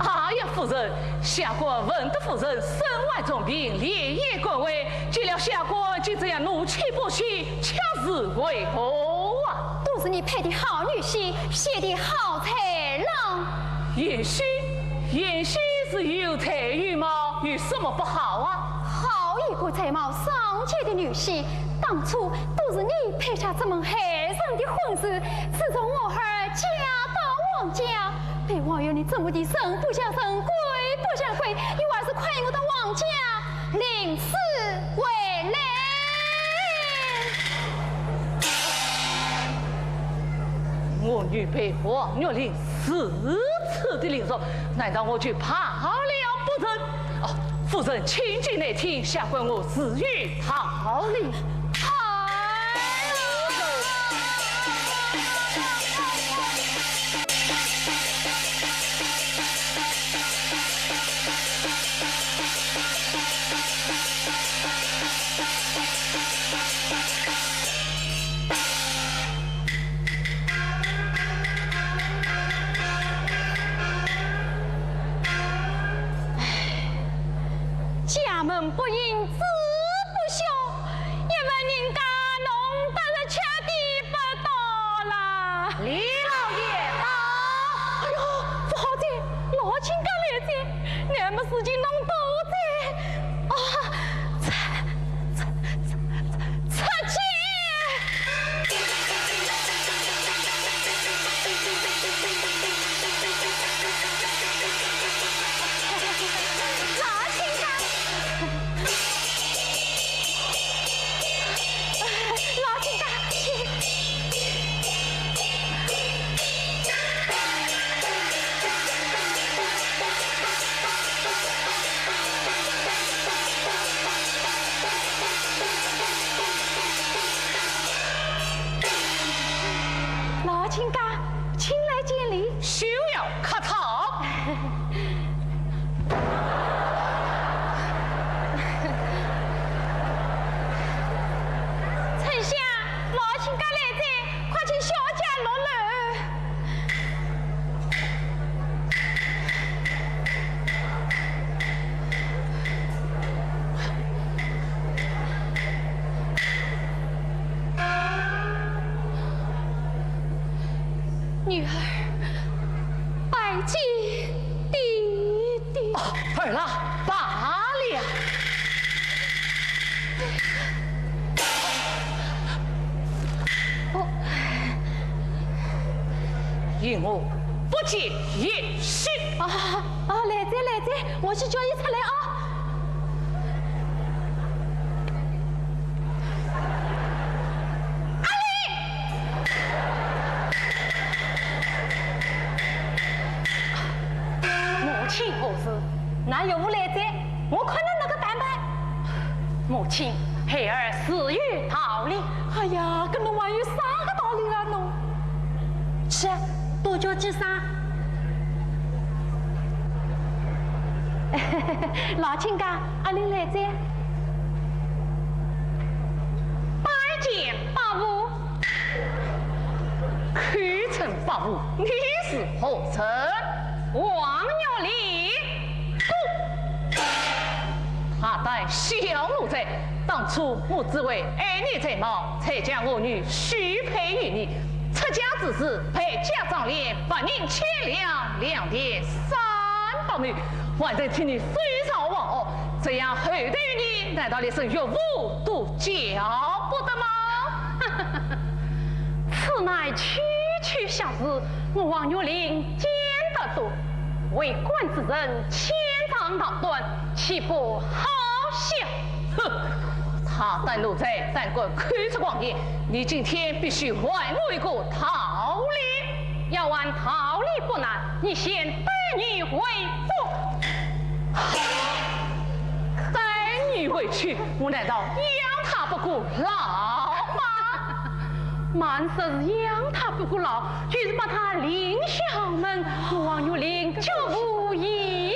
哎呀，夫人，下官闻得夫人身怀重病，连夜归位，见了下官就这样怒气不息，恰是为何啊？都是你配的好女婿，写的好才郎。妍希，妍希是有才与貌，有什么不好啊？好一个才貌双全的女婿，当初都是你配下这门害人的婚事，自从我儿嫁到王家，被王爷你这么的生不像生，鬼不像鬼，你还是快我到王家领事回来。我女被王月令4次的凌辱，难道我就怕了不成？哦，夫人请进内厅，下官我自予逃离。家门不应子不孝，也问人家侬当然吃地不到啦。李老爷到。哎呦，不好在，老亲家来在，那么事情侬都在啊！出去！老亲家。老亲家，请。老亲家，请来见礼。休要客套。丞相，老亲家来在，快请小姐落楼。女儿，拜见弟弟。儿郎罢了。因我不见妍希。来在，我去叫伊出来啊。母亲何事？哪有无来在？我看到那个蛋白。母亲，孩儿死于逃离。哎呀，跟侬还有啥个道理啊侬？是，多叫几声。老亲家，阿玲来在。拜见伯父。看臣伯父，你是何人？王月令。他待小奴才，当初我只为爱你才貌，才将我女许配于你。出家之时，配家长脸8银千两，2钿300枚，还得替你非常往后，这样后代于你，难道连声岳父都叫不得吗？此乃区区小事，我王月令见得多。为官之人牵肠逃断，岂不好笑？哼！他登陆在战国开出光阴，你今天必须还我一个逃离。要按逃离不难，你先带你回府。带你回去，我难道养他不顾老吗？满是养他不顾老，就是把他领小门，王玉玲就无异议。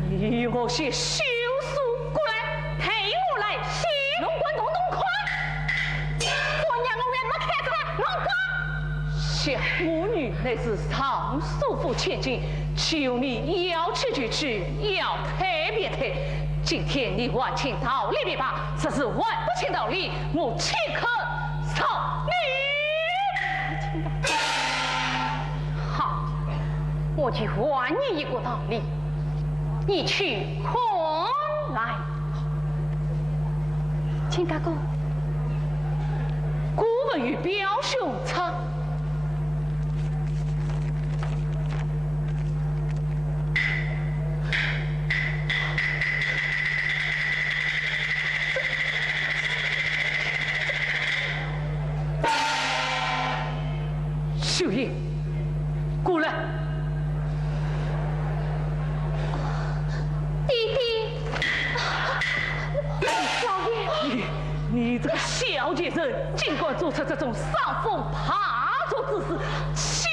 你我些休书过来，陪我来西龙关东快！我娘我为么开出来？龙关！小母女乃是长束缚千金，求你要去就去，要退别退。今天你还请道理别罢，这是还不请道理，我岂可受你？好，我就还你一个道理，你去还来。请大哥，古文与表兄长。秀英，过来。弟弟，老爷，你这个小贱人，尽管做出这种伤风爬作之事，岂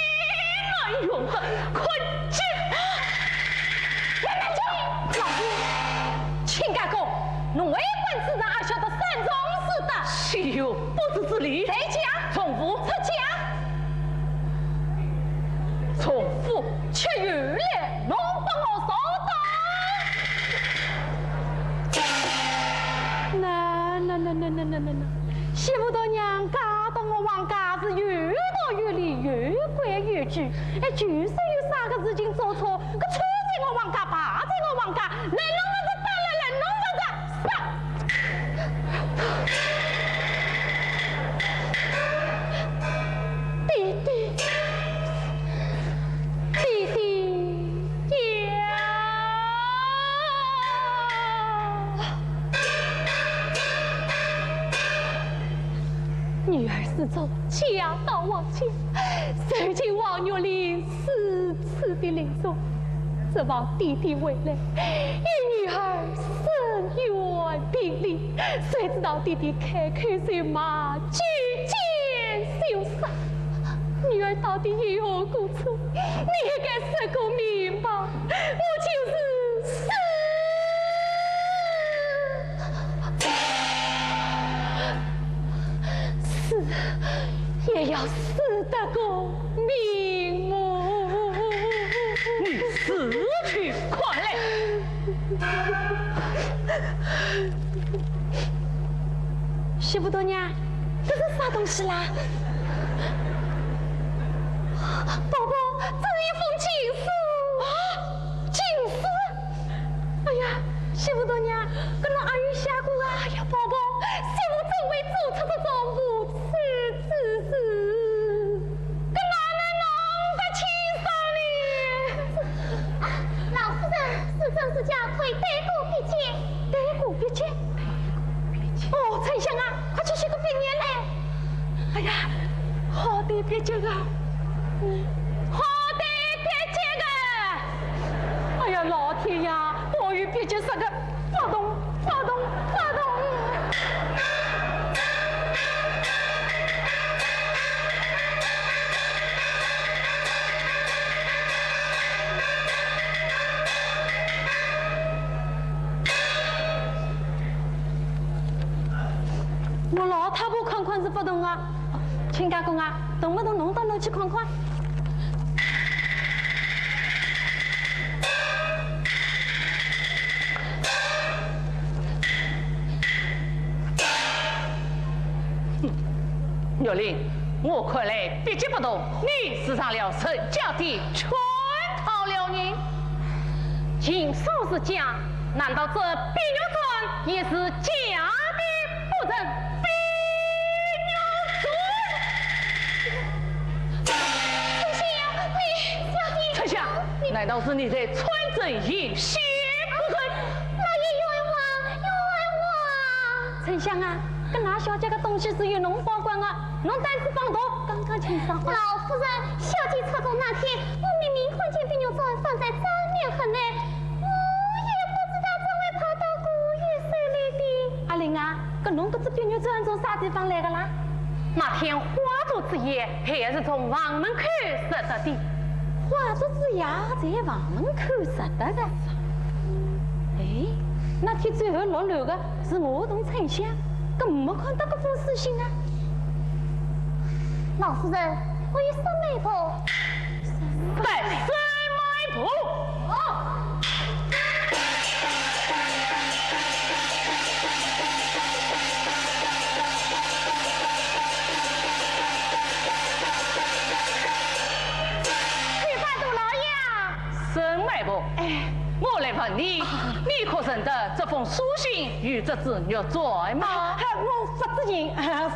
能容得？快进！老爷，请大哥，侬为官之人也晓得善终事的。岂有不知之理？在家从府出家。从府却有来，侬帮我收到。媳妇大娘嫁到我王家是越到越离，越规越矩。哎，就算有啥个事情做错，可出在我王家，罢在我王家，来弄我这办了，来弄我这杀。弟弟。女儿失足，家道亡亲，受尽王玉玲4次的凌辱，指望弟弟回来与女儿生源平离，谁知道弟弟开口就骂，举剑就杀。女儿到底有何过错？你也该说个明白。我就是死也要死得个瞑目。你死去快来！媳妇大娘，这是啥东西啦？宝宝，这一封情书啊！情书！哎呀，媳妇大娘，跟侬阿姨写过啊！哎呀，宝宝，媳妇怎会做出这种无耻之事？跟哪能弄个亲生哩？老夫人是真是假，推对过笔见。对过笔见。哦，丞相啊，快去写个笔念来！哎呀，好的笔见啊！好的，别接个！哎呀，老天呀，我与别接啥个发动！我老太婆看看是不动啊，请家公啊，动不动弄到侬去看看。玉玲，我看来笔记不动，你是上了陈家的圈套了你。情书是假，难道这碧玉钏也是假的不成？碧玉钏，难道是你在穿针引线不成？老爷冤枉，冤枉！丞相啊，跟那小姐的东西是由侬保管的，侬胆子放大，刚刚清爽。老夫人，小姐出宫那天，我明明看见碧玉妆放在正面盒内，我也不知道怎会跑到古玉手里的。阿玲啊，搿侬搿只碧玉砖从啥地方来的啦？那天花烛之夜，还是从房门口拾得的。花烛之夜在房门口拾得的。哎，那天最后落楼的是我同丞相，搿没看到搿封书信啊。老夫人，我有三妹婆。在三妹婆。沈脉婆，我来问你，你可认得这封书信与这只玉簪吗？我发知情，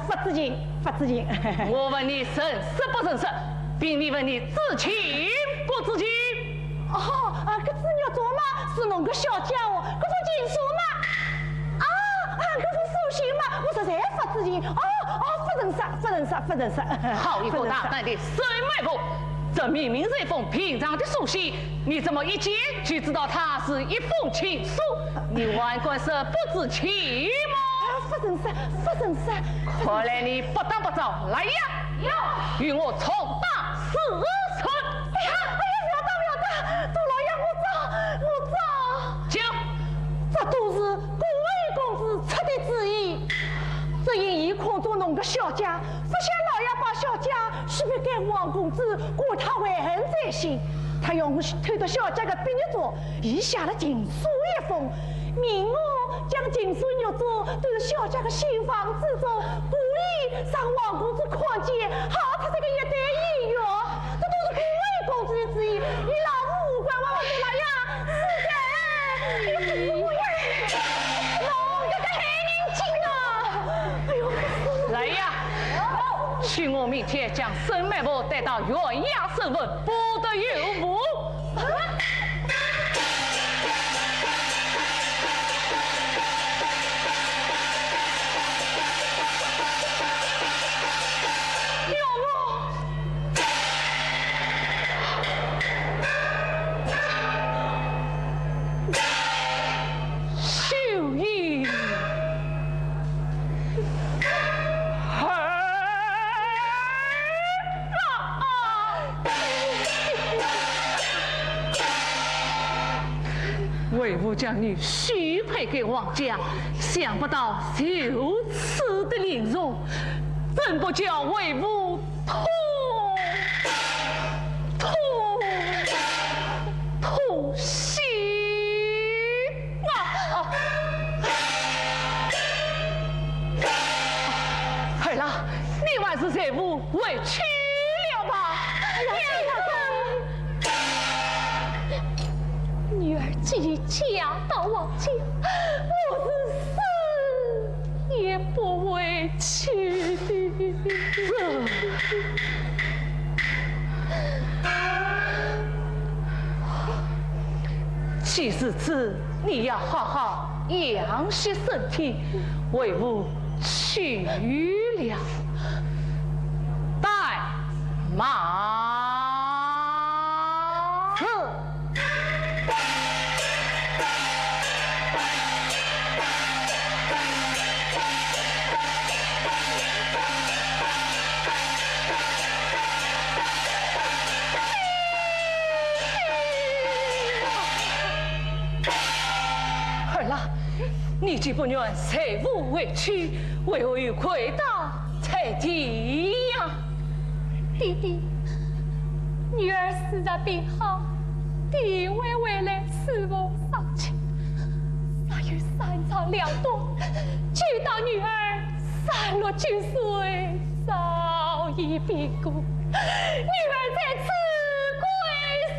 发知情，发知情。我问你认识不认识，并你问你知情不知情？哦，搿只玉簪嘛，是侬个小家伙，搿封情书嘛，搿封书信嘛，我实在发知情。不认识，不认识，不认识。好一个大胆的沈脉婆！这明明是一封平常的书信，你怎么一见就知道它是一封情书？你万贯是不知情吗？不认识，不认识。看来你不当不着，来呀，与我重打4寸！哎呀，不要打，杜老爷，我走。就这都是顾魏公子出的主意，只因伊看中侬个小家，不想老爷把小家许配给王公子，故他怀恨在心。他用偷到小家的碧玉簪，伊写了情书一封，命我将情书玉簪丢小家的新房之中，故意让王公子看见，好他这个一代姻缘。这都是顾魏公子的主意，与老夫无关。王公子老爷，是的。哎呦，老爷个害人精啊！哎呦，来呀！去我明天将沈脉婆带到原衙审问，不得有误。为吾将你许配给王家，想不到如此的凌辱，怎不叫为吾痛心啊！儿啦，你还是在吾委屈了吧？女儿即嫁到王家，我是死也不委屈的。既是此，你要好好养息身体，为吾去了。带马。你既不愿随吾回去，为何又回到才地呀？弟弟，女儿死在病好，弟会回来侍奉丧亲，尚有3长2短，就当女儿36、9岁，早已病故，女儿在此归死。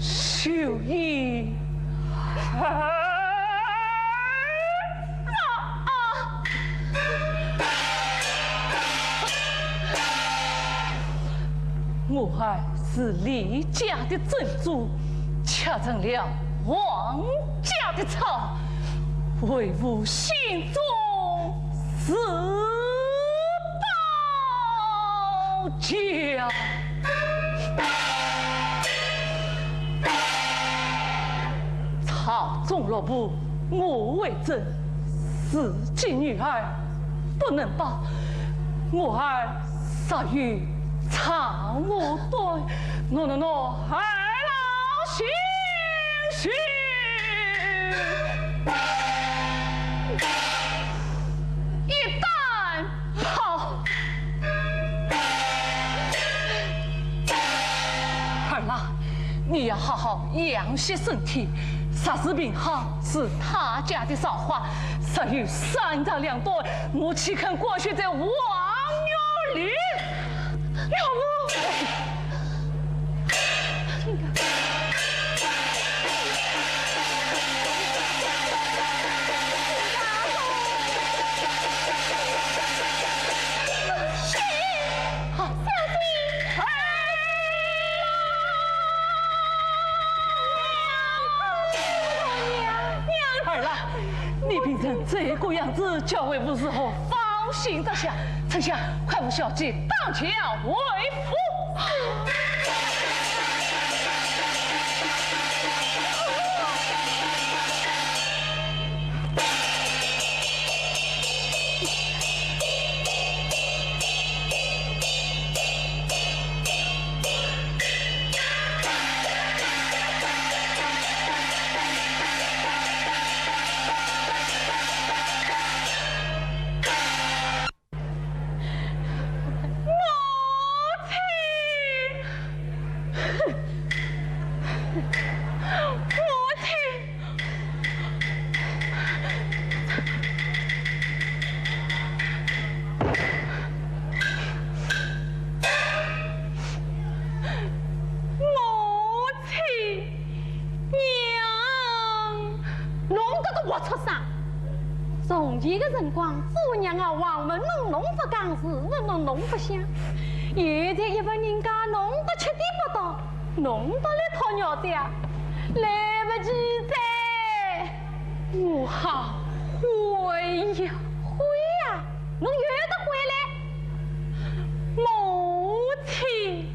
秀英，儿。孩是李家的珍珠，恰成了王家的草，为吾心中是刀剑。草中若不我为证，自己女儿不能保，我儿杀于长我对，喏，儿郎心绪。一旦跑，儿郎，你要好好养息身体。杀死病号是他家的造化，杀于3丈2短，我岂肯过去这王女里？要不，这个样子，教为吾日后放心得下。丞相，快扶小姐当前为夫。从前的辰光，祖娘啊，王文弄不讲事，弄不响。现在一份人家弄得吃地不到，弄得来讨鸟家，来不及再。我好回呀回呀，侬有得回来，母亲。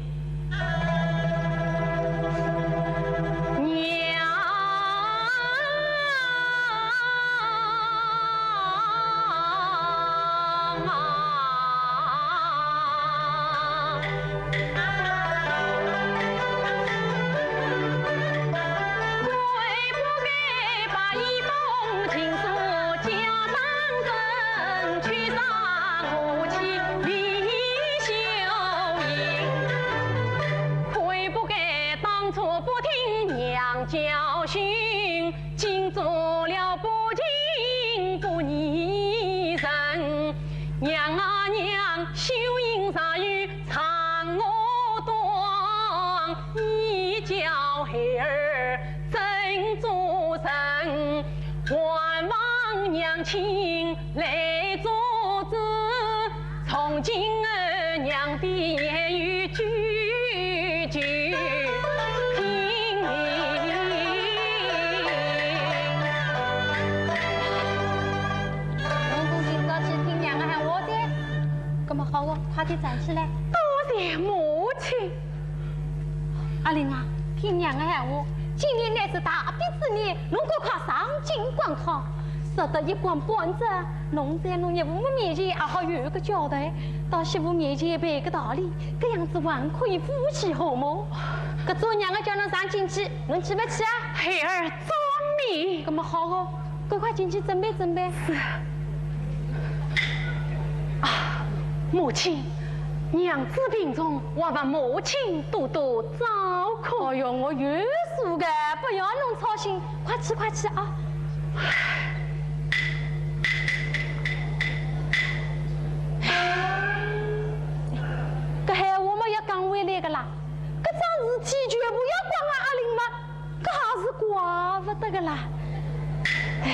教训，竟做了不敬不义人。娘啊娘，秀英杀于长我端，你叫孩儿真做人。还望娘亲来做主，从今儿娘的言语句句。好哦，快点站起来！多谢母亲。阿玲啊，听娘的闲话，今年乃是大比之年，侬赶快上京广考，拾得一官半职，侬在侬岳父母面前也好有一个交代，到媳妇面前摆个道理，这样子还可以夫妻和睦。搿做娘的叫侬上京去，侬去不去啊？孩儿遵命。搿么好哦，赶快进去准备准备。是。啊。母亲，娘子病重，我望母亲多多照顾。哎呦，我有数的，不要侬操心，快去快去啊！搿闲话嘛要讲回来个啦，搿桩事体全部要怪俺阿玲嘛，搿还是怪不得个啦。哎。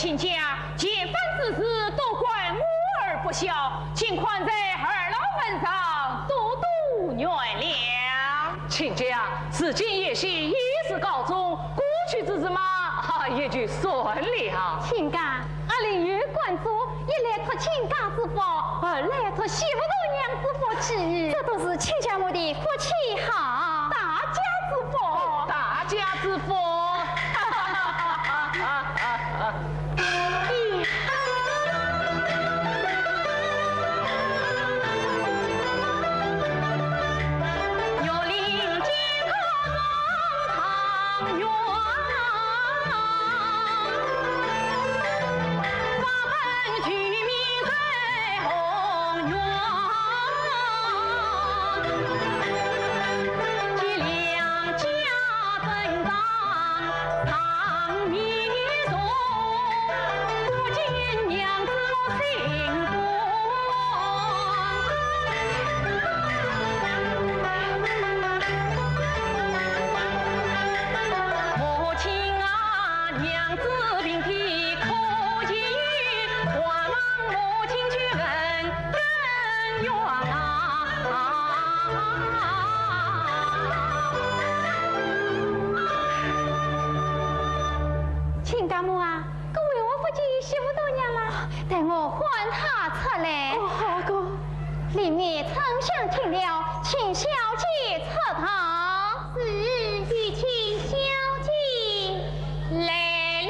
亲家见凡之事都怪母儿不孝，请宽在二老份上多多原谅。亲家，此今夜戏一事告终，过去之事嘛，也就算了。亲家，阿玲有关注，一来托亲家之福，二来托媳妇老娘之福气，这都是亲家母的福气好，大家之福，大家之福。里面丞相听了，请小姐侧堂。是，与请小姐来了。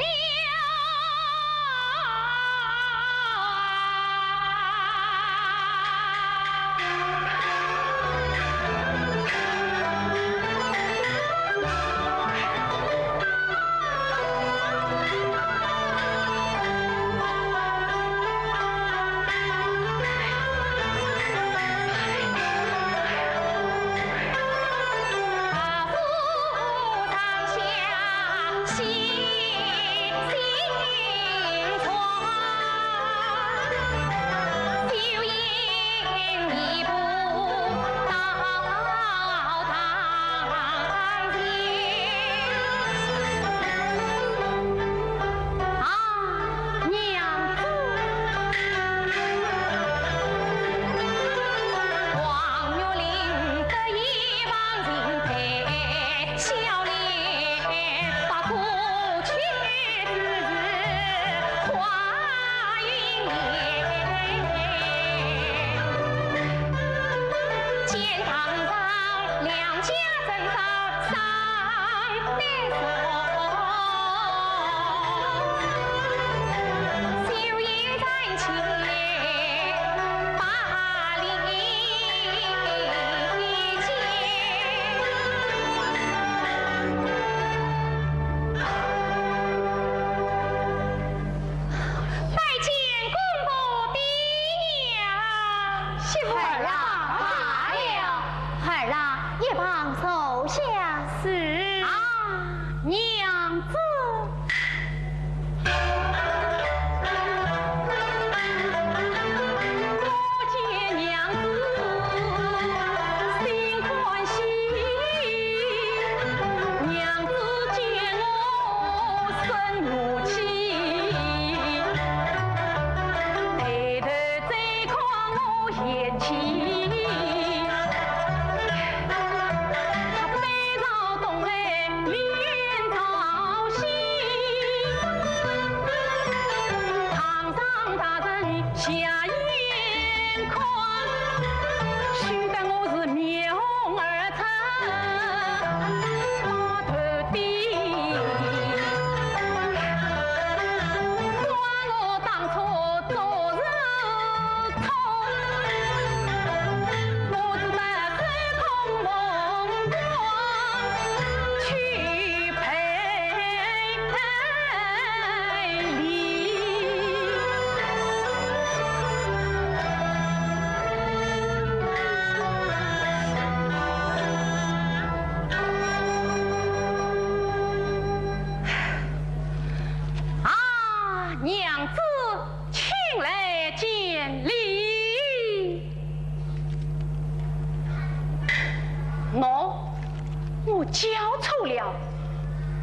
我交错了，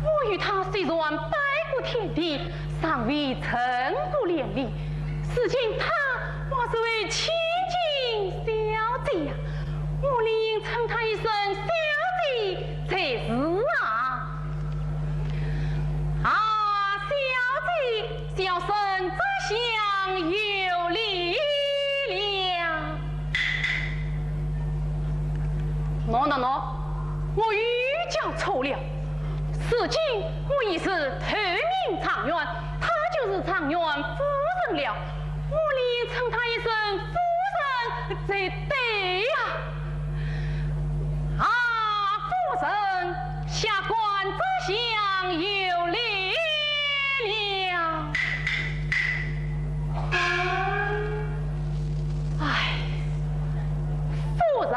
我与他虽然拜过有天地，尚未称呼连理。如今他我是位千金小姐呀，我理应称她一声小姐才是啊！啊，小姐，小生这厢有礼了。喏，我预讲错了。如今我已是头名常员，她就是常员夫人了。我理应称她一声夫人才对呀！啊，夫人，下官这厢有礼了。哎，夫人。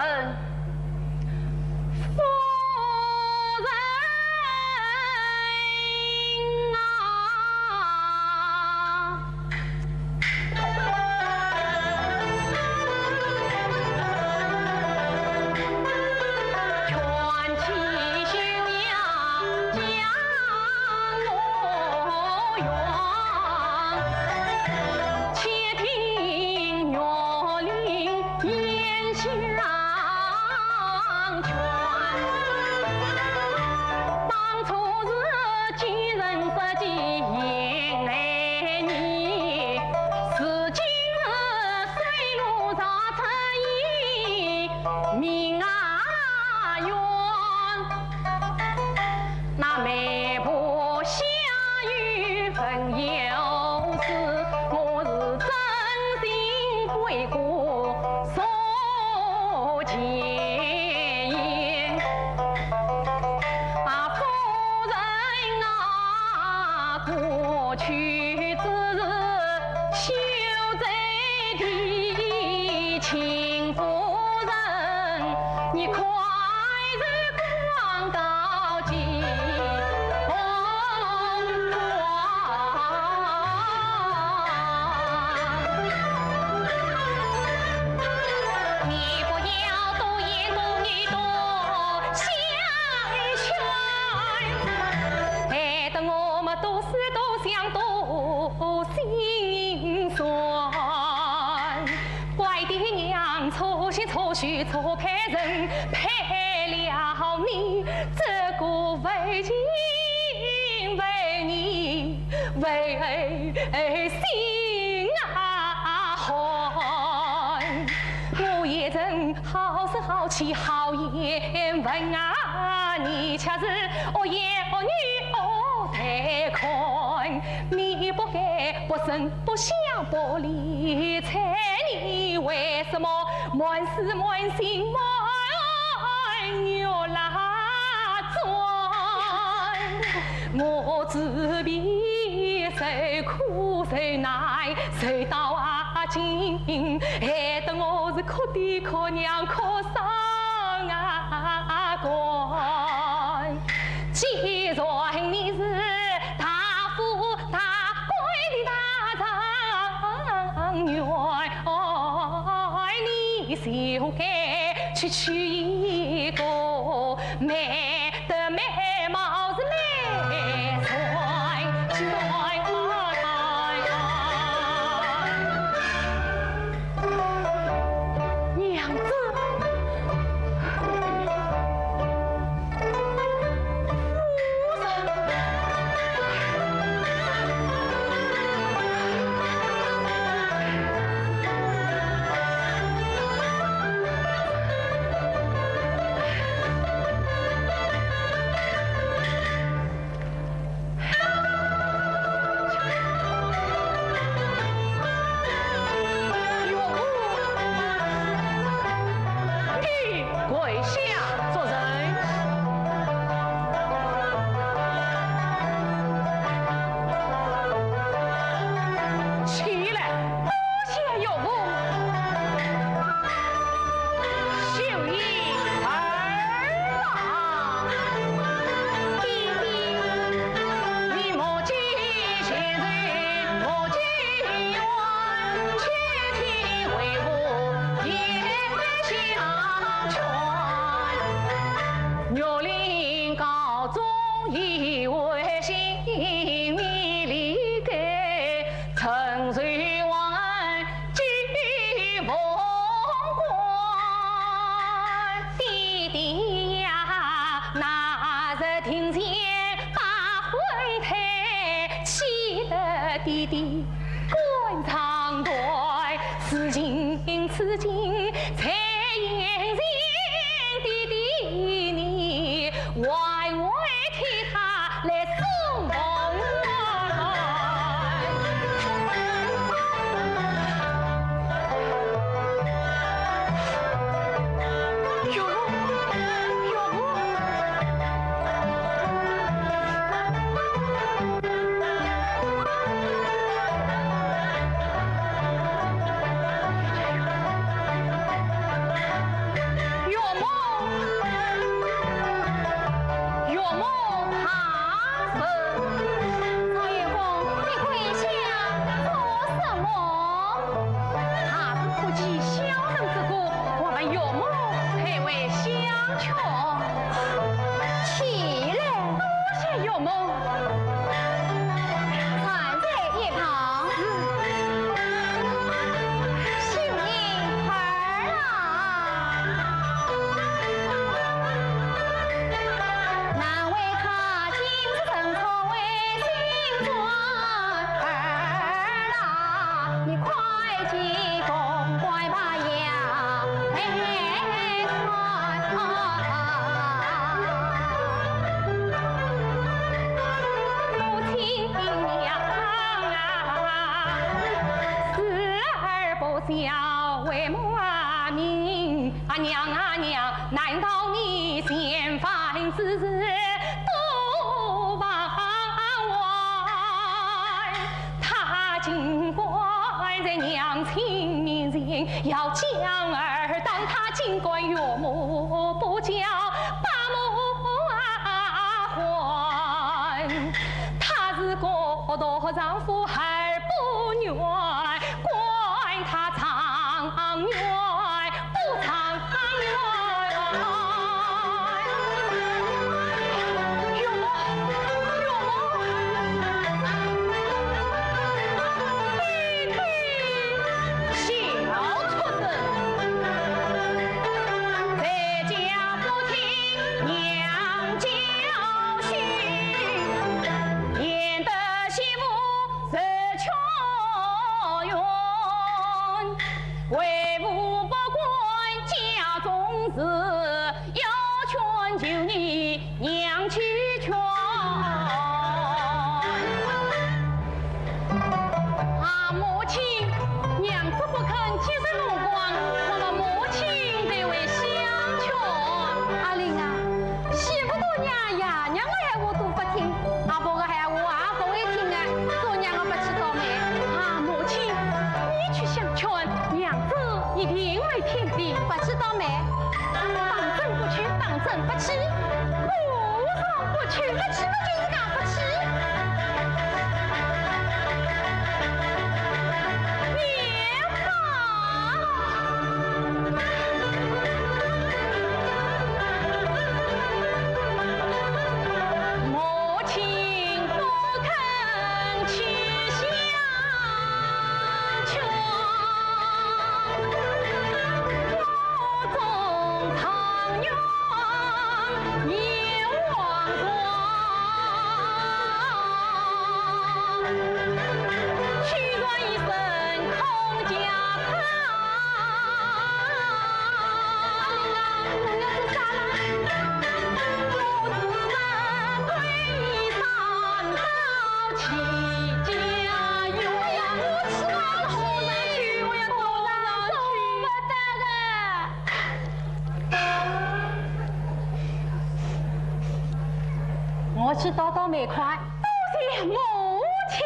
错配人配了你，这个为情为你为心啊寒，我也曾好声好气好言问啊你，恰是我言我语我太宽，你不该不生不想不理睬你，为什么满是满心满有拉转？我自比谁苦谁难谁到今，害得我是可爹可娘可伤啊官。既然你是大富大贵的大状元，你就该娶一个美的美貌是美帅娘子。庭前把婚台，气得弟弟官场对，此情此景才言人弟弟你，歪歪替他来送红小为母啊命啊娘啊娘，难道你嫌烦之事都忘完？他尽管在娘亲面前要将儿当，他尽管岳母不教把母还，他是个大丈夫儿不愿。他长远不长远，岳母，嘿嘿，小畜生，在家不听娘教训，免得媳妇受穷冤。为母不管家中事，要劝就你娘去劝。母亲，娘子不肯接受目光，那么母亲得为相劝。阿玲啊，媳妇多娘呀，娘的闲话都不听，阿婆的闲话也不会听啊，做娘的不知道没？母亲，你去相劝。娘子一定会听的，不知道没？当真不去，当真不去，我说不去，不去那就是讲不去。母亲不肯去相劝。唐渊有王光，屈转一生空家堂。我要自杀了。母子们推上高起家园，我吃完后上去，我要走上去不得了。我去倒倒煤块，多谢母亲。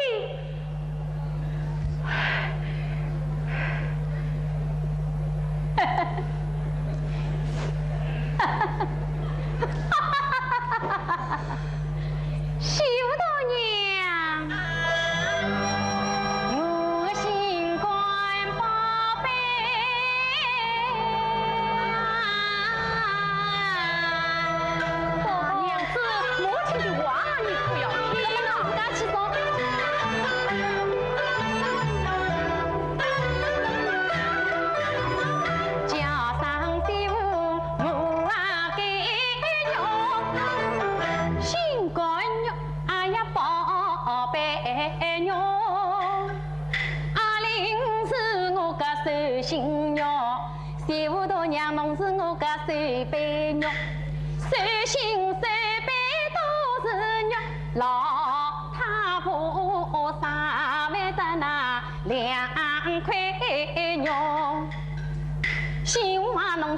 媳妇大娘，我心肝宝贝，娘子，母亲的话你可要听。自家去走。家上媳妇我啊给娘。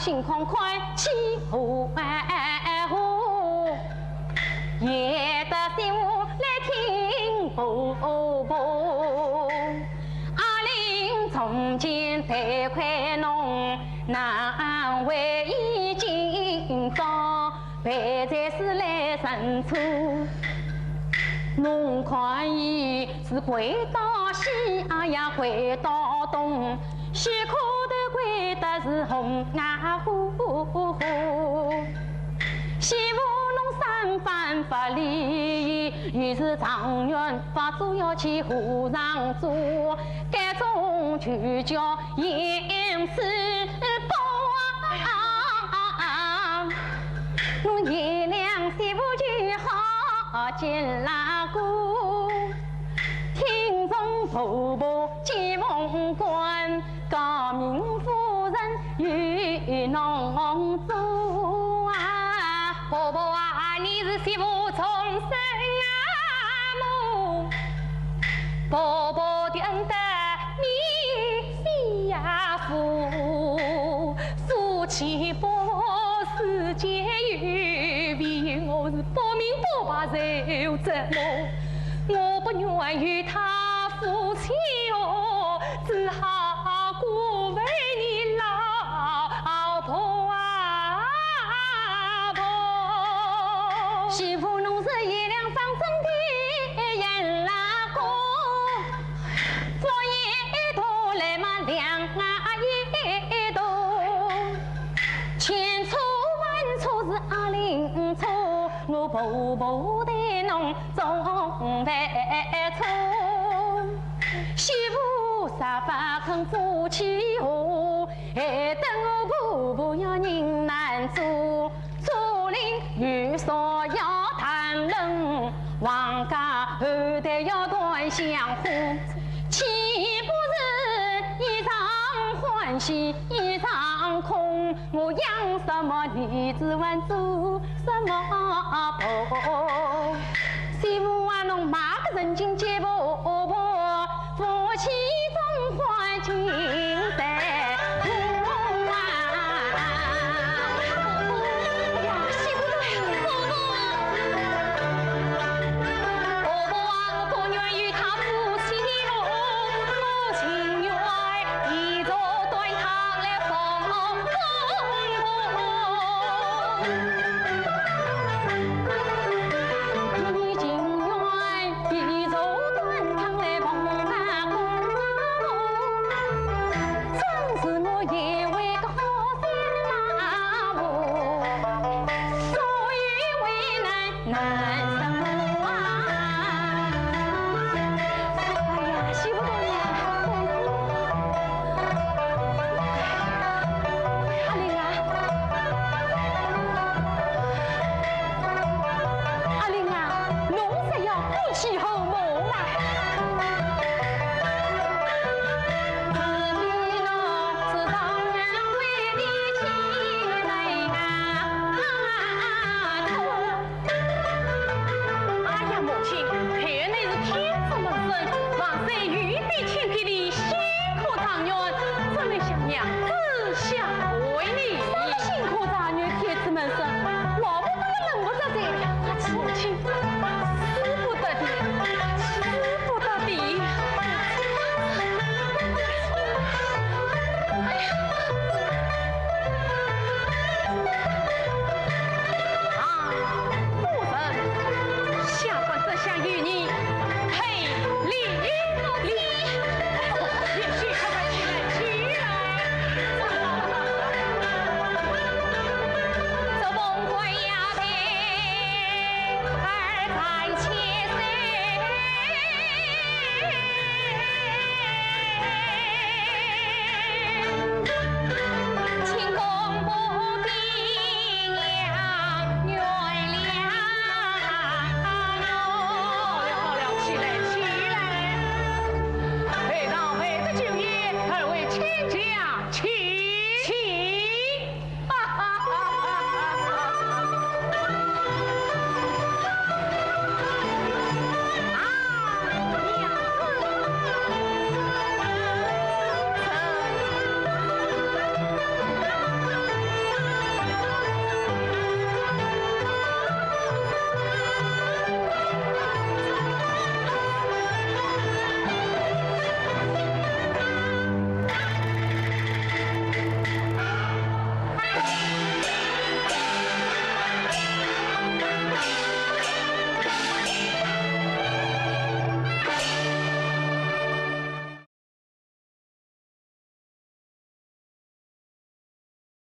心狂快，起呼呼，也得媳妇来听婆婆。阿玲从前太快弄，难为已经早，别再是来认错。侬看伊是跪到西，啊呀跪到东，血口头跪的是红牙虎。媳妇侬三番不理，于是常院把主要去和尚做，该种就叫严师婆啊！侬爷俩媳妇就好见拉姑，听从婆婆接凤冠，高明夫人与侬做啊！婆婆啊，你是媳妇重生啊母，婆婆的恩德你呀福，夫妻百世间有别，我是不明不白受折磨，我不愿与他夫妻哦，只好过为你老婆啊婆。媳妇侬是一辆上身的人拉公，佛一头来嘛两一头，千错万错是阿玲错，我婆婆对侬总犯错。媳妇啥不肯夫妻和，还等我婆婆要人难做，做人有说要谈论，王家后代要断香火，岂不是一场欢喜一场空？我养什么儿子还做什么婆？媳妇啊，侬骂个人情结婆婆，夫妻总换情在苦啊！媳妇婆婆啊，我不愿与他夫妻哦，我情愿一座断堂来放风。你情愿一座断堂来放啊公，真是我也为个好心妈母，所以为难。